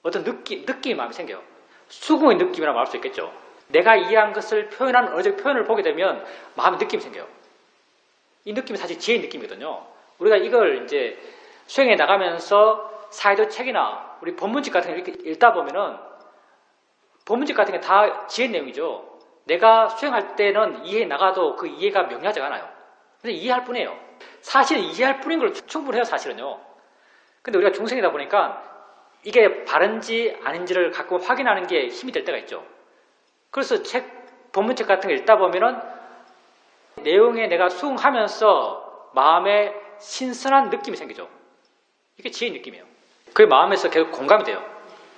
어떤 느낌이 마음에 생겨요. 수긍의 느낌이라고 말할 수 있겠죠. 내가 이해한 것을 표현하는 어느 표현을 보게 되면 마음에 느낌이 생겨요. 이 느낌이 사실 지혜의 느낌이거든요. 우리가 이걸 이제 수행해 나가면서 사회도 책이나 우리 법문집 같은 거 이렇게 읽다 보면은 법문집 같은 게 다 지혜 내용이죠. 내가 수행할 때는 이해해 나가도 그 이해가 명료하지 않아요. 근데 이해할 뿐이에요. 사실은 이해할 뿐인 걸 충분해요, 사실은요. 근데 우리가 중생이다 보니까 이게 바른지 아닌지를 가끔 확인하는 게 힘이 될 때가 있죠. 그래서 본문책 같은 거 읽다 보면은 내용에 내가 수긍하면서 마음에 신선한 느낌이 생기죠. 이게 지혜의 느낌이에요. 그게 마음에서 계속 공감이 돼요.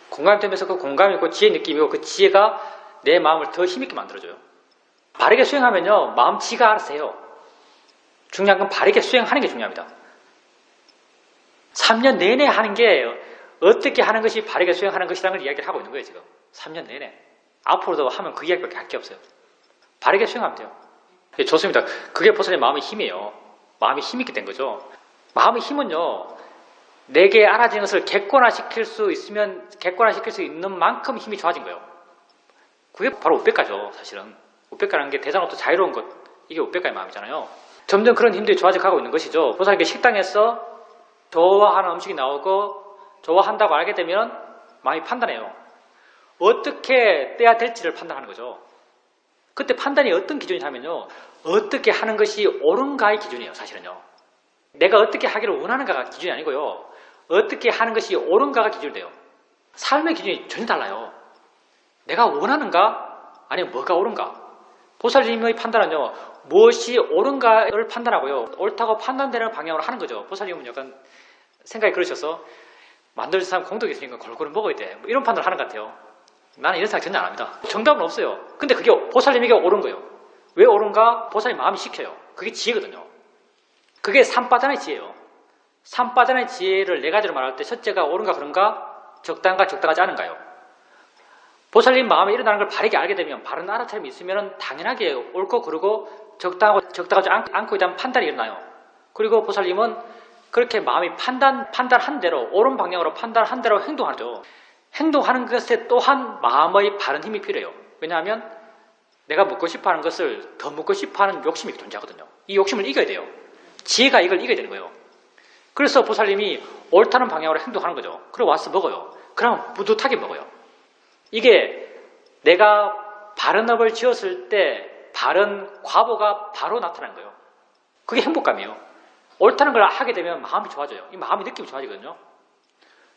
공감이 되면서 그 공감이고 지혜의 느낌이고 그 지혜가 내 마음을 더 힘있게 만들어줘요. 바르게 수행하면요, 마음 지가 알아서 해요. 중요한 건 바르게 수행하는 게 중요합니다. 3년 내내 하는 게 어떻게 하는 것이 바르게 수행하는 것이라는 걸 이야기를 하고 있는 거예요, 지금. 3년 내내. 앞으로도 하면 그 이야기밖에 할 게 없어요. 바르게 수행하면 돼요. 좋습니다. 그게 보살의 마음의 힘이에요. 마음이 힘있게 된 거죠. 마음의 힘은요, 내게 알아진 것을 객관화시킬 수 있는 만큼 힘이 좋아진 거예요. 그게 바로 우백가죠, 사실은. 우백가라는 게 대장로부터 자유로운 것, 이게 우백가의 마음이잖아요. 점점 그런 힘들이 좋아져 가고 있는 것이죠. 보살이 식당에서 좋아하는 음식이 나오고 좋아한다고 알게 되면 마음이 판단해요. 어떻게 떼야 될지를 판단하는 거죠. 그때 판단이 어떤 기준이냐면요, 어떻게 하는 것이 옳은가의 기준이에요, 사실은요. 내가 어떻게 하기를 원하는가가 기준이 아니고요, 어떻게 하는 것이 옳은가가 기준이 돼요. 삶의 기준이 전혀 달라요. 내가 원하는가? 아니면 뭐가 옳은가? 보살님의 판단은요, 무엇이 옳은가를 판단하고요, 옳다고 판단되는 방향으로 하는 거죠. 보살님은 약간 생각이 그러셔서 만들 사람 공덕이 있으니까 골고루 먹어야 돼, 뭐 이런 판단을 하는 것 같아요. 나는 이런 생각 전혀 안 합니다. 정답은 없어요. 근데 그게 보살님에게 옳은 거예요. 왜 옳은가? 보살님 마음이 시켜요. 그게 지혜거든요. 그게 삼바단의 지혜예요. 삼바단의 지혜를 네 가지로 말할 때 첫째가 옳은가 그런가, 적당한가 적당하지 않은가요. 보살님 마음에 일어나는 걸 바르게 알게 되면, 바른 알아차림이 있으면 당연하게 옳고 그르고 적당하고 적당하지 않고에 대한 판단이 일어나요. 그리고 보살님은 그렇게 마음이 판단한 대로, 옳은 방향으로 판단한 대로 행동하죠. 행동하는 것에 또한 마음의 바른 힘이 필요해요. 왜냐하면 내가 묻고 싶어하는 것을 더 묻고 싶어하는 욕심이 존재하거든요. 이 욕심을 이겨야 돼요. 지혜가 이걸 이겨야 되는 거예요. 그래서 보살님이 옳다는 방향으로 행동하는 거죠. 그리고 와서 먹어요. 그럼 뿌듯하게 먹어요. 이게 내가 바른 업을 지었을 때 바른 과보가 바로 나타나는 거예요. 그게 행복감이에요. 옳다는 걸 하게 되면 마음이 좋아져요. 이 마음의 느낌이 좋아지거든요.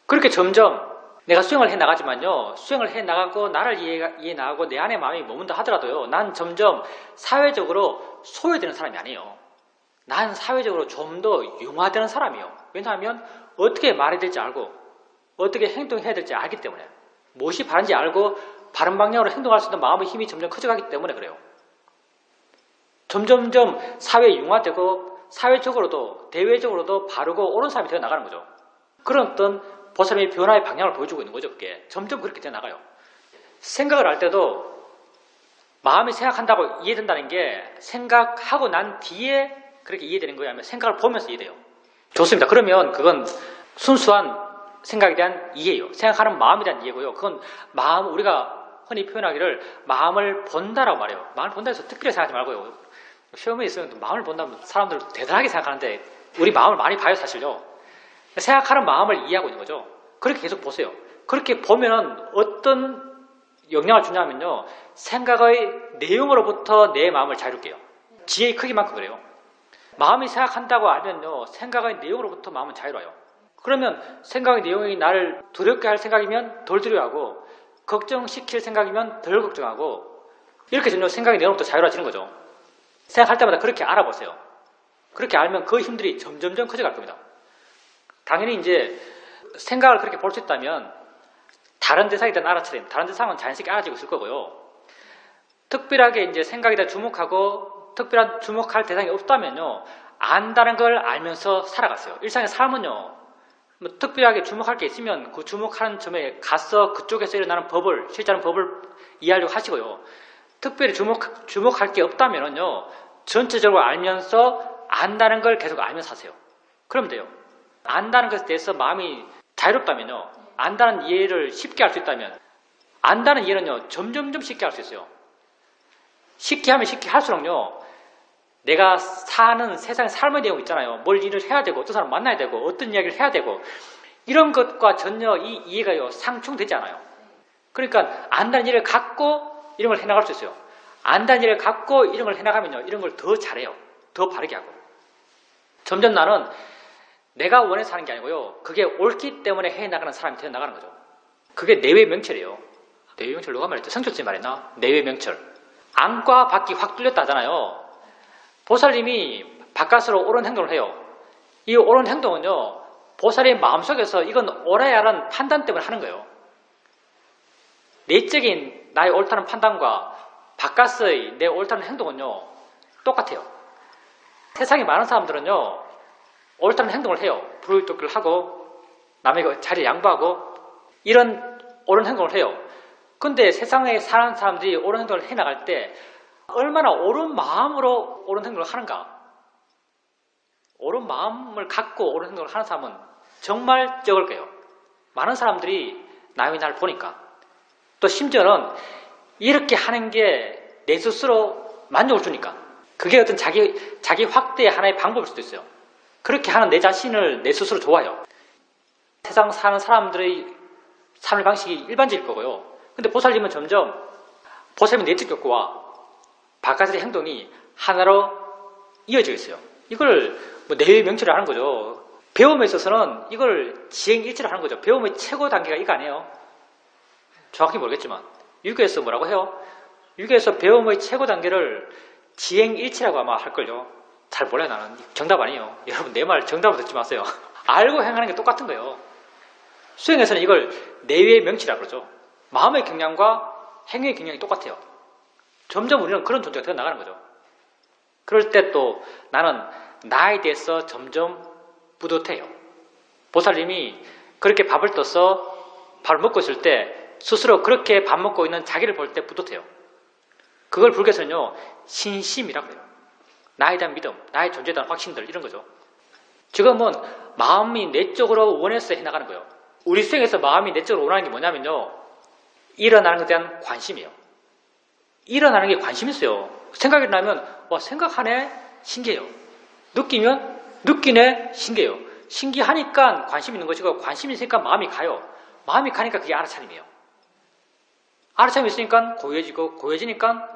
그렇게 점점 내가 수행을 해나가지만요, 수행을 해나가고 나를 이해해 나가고 내 안에 마음이 머문다 하더라도요, 난 점점 사회적으로 소외되는 사람이 아니에요. 난 사회적으로 좀 더 융화되는 사람이에요. 왜냐하면 어떻게 말해야 될지 알고 어떻게 행동해야 될지 알기 때문에, 무엇이 바른지 알고 바른 방향으로 행동할 수 있는 마음의 힘이 점점 커져가기 때문에 그래요. 점점점 사회에 융화되고 사회적으로도 대외적으로도 바르고 옳은 사람이 되어 나가는 거죠. 그런 어떤 보살님의 변화의 방향을 보여주고 있는 거죠. 그게 점점 그렇게 되어 나가요. 생각을 할 때도 마음이 생각한다고 이해된다는 게 생각하고 난 뒤에 그렇게 이해되는 거예요? 아니면 생각을 보면서 이해돼요? 좋습니다. 그러면 그건 순수한 생각에 대한 이해예요. 생각하는 마음에 대한 이해고요. 그건 마음, 우리가 흔히 표현하기를 마음을 본다라고 말해요. 마음을 본다 해서 특별히 생각하지 말고요. 시험에 있으면 마음을 본다면 사람들 대단하게 생각하는데 우리 마음을 많이 봐요, 사실요. 생각하는 마음을 이해하고 있는 거죠. 그렇게 계속 보세요. 그렇게 보면은 어떤 영향을 주냐면요, 생각의 내용으로부터 내 마음을 자유롭게 해요. 지혜의 크기만큼 그래요. 마음이 생각한다고 알면요, 생각의 내용으로부터 마음은 자유로워요. 그러면 생각의 내용이 나를 두렵게 할 생각이면 덜 두려워하고, 걱정시킬 생각이면 덜 걱정하고, 이렇게 점점 생각의 내용부터 자유로워지는 거죠. 생각할 때마다 그렇게 알아보세요. 그렇게 알면 그 힘들이 점점점 커져갈 겁니다. 당연히 이제 생각을 그렇게 볼 수 있다면 다른 대상에 대한 알아차림, 다른 대상은 자연스럽게 알아지고 있을 거고요. 특별하게 이제 생각에 대해 주목하고 특별한 주목할 대상이 없다면요, 안다는 걸 알면서 살아갔어요. 일상의 삶은요, 뭐 특별하게 주목할 게 있으면 그 주목하는 점에 가서 그쪽에서 일어나는 법을, 실제하는 법을 이해하려고 하시고요. 특별히 주목할 게 없다면요, 전체적으로 알면서 안다는 걸 계속 알면서 하세요. 그러면 돼요. 안다는 것에 대해서 마음이 자유롭다면요, 안다는 이해를 쉽게 할 수 있다면, 안다는 이해는요, 점점점 쉽게 할 수 있어요. 쉽게 하면 쉽게 할수록요, 내가 사는 세상의 삶의 내용 있잖아요. 뭘 일을 해야 되고, 어떤 사람 만나야 되고, 어떤 이야기를 해야 되고, 이런 것과 전혀 이 이해가요, 상충되지 않아요. 그러니까 안다는 이해를 갖고 이런 걸 해나갈 수 있어요. 안다는 이해를 갖고 이런 걸 해나가면요, 이런 걸 더 잘해요. 더 바르게 하고. 점점 나는 내가 원해서 하는 게 아니고요. 그게 옳기 때문에 해나가는 사람이 되어나가는 거죠. 그게 내외 명철이에요. 내외 명철 누가 말했죠? 성철쌤이 말했나? 내외 명철. 안과 밖이 확 뚫렸다 하잖아요. 보살님이 바깥으로 옳은 행동을 해요. 이 옳은 행동은요, 보살의 마음속에서 이건 옳아야라는 판단 때문에 하는 거예요. 내적인 나의 옳다는 판단과 바깥의 내 옳다는 행동은요, 똑같아요. 세상에 많은 사람들은요, 옳다는 행동을 해요. 불도끼를 하고, 남의 자리에 양보하고, 이런 옳은 행동을 해요. 근데 세상에 사는 사람들이 옳은 행동을 해나갈 때, 얼마나 옳은 마음으로 옳은 행동을 하는가. 옳은 마음을 갖고 옳은 행동을 하는 사람은 정말 적을 거예요. 많은 사람들이 남이 나를 보니까. 또 심지어는 이렇게 하는 게 내 스스로 만족을 주니까. 그게 어떤 자기 확대의 하나의 방법일 수도 있어요. 그렇게 하는 내 자신을 내 스스로 좋아요. 세상 사는 사람들의 삶의 방식이 일반적일 거고요. 근데 보살님은 점점 보살님의 내적 욕구와 바깥의 행동이 하나로 이어지고 있어요. 이걸 내외 명철을 하는 거죠. 배움에 있어서는 이걸 지행일치를 하는 거죠. 배움의 최고 단계가 이거 아니에요. 정확히 모르겠지만 유교에서 뭐라고 해요? 유교에서 배움의 최고 단계를 지행일치라고 아마 할걸요. 잘 몰라요. 나는 정답 아니에요. 여러분 내 말 정답을 듣지 마세요. 알고 행하는 게 똑같은 거예요. 수행에서는 이걸 내외 명치라고 그러죠. 마음의 경량과 행위의 경량이 똑같아요. 점점 우리는 그런 존재가 되어 나가는 거죠. 그럴 때 또 나는 나에 대해서 점점 뿌듯해요. 보살님이 그렇게 밥을 떠서 밥을 먹고 있을 때 스스로 그렇게 밥 먹고 있는 자기를 볼 때 뿌듯해요. 그걸 불교에서는요, 신심이라고 해요. 나에 대한 믿음, 나의 존재에 대한 확신들, 이런 거죠. 지금은 마음이 내적으로 원해서 해나가는 거예요. 우리 수행에서 마음이 내적으로 원하는 게 뭐냐면요, 일어나는 것에 대한 관심이에요. 일어나는 게 관심이 있어요. 생각이 나면, 와, 생각하네? 신기해요. 느끼면, 느끼네? 신기해요. 신기하니까 관심 있는 것이고, 관심이 있으니까 마음이 가요. 마음이 가니까 그게 알아차림이에요. 알아차림이 있으니까 고요해지고, 고요해지니까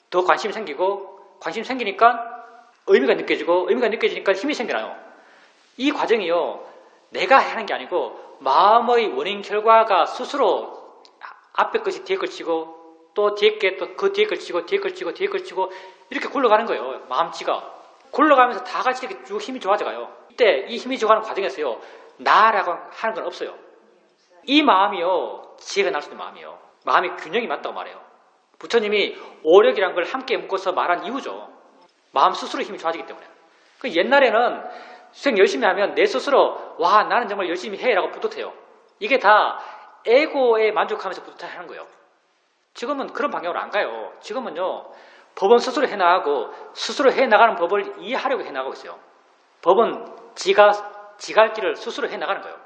더 관심이 생기고, 관심이 생기니까 의미가 느껴지고, 의미가 느껴지니까 힘이 생겨나요. 이 과정이요, 내가 하는 게 아니고 마음의 원인 결과가 스스로 앞에 것이 뒤에 걸 치고, 또 뒤에 게 또 그 뒤에 걸 치고, 뒤에 걸 치고, 뒤에 걸 치고, 이렇게 굴러가는 거예요. 마음치가 굴러가면서 다 같이 이렇게 쭉 힘이 좋아져가요. 이때 이 힘이 좋아가는 과정에서요, 나라고 하는 건 없어요. 이 마음이요, 지혜가 날 수 있는 마음이에요. 마음이 균형이 맞다고 말해요. 부처님이 오력이란 걸 함께 묶어서 말한 이유죠. 마음 스스로 힘이 좋아지기 때문에. 그 옛날에는 수행 열심히 하면 내 스스로, 와, 나는 정말 열심히 해 라고 뿌듯해요. 이게 다 에고에 만족하면서 뿌듯하는 거예요. 지금은 그런 방향으로 안 가요. 지금은요, 법은 스스로 해나가고 스스로 해나가는 법을 이해하려고 해나가고 있어요. 법은 지갈 길을 스스로 해나가는 거예요.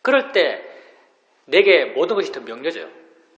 그럴 때 내게 모든 것이 더 명료해져요.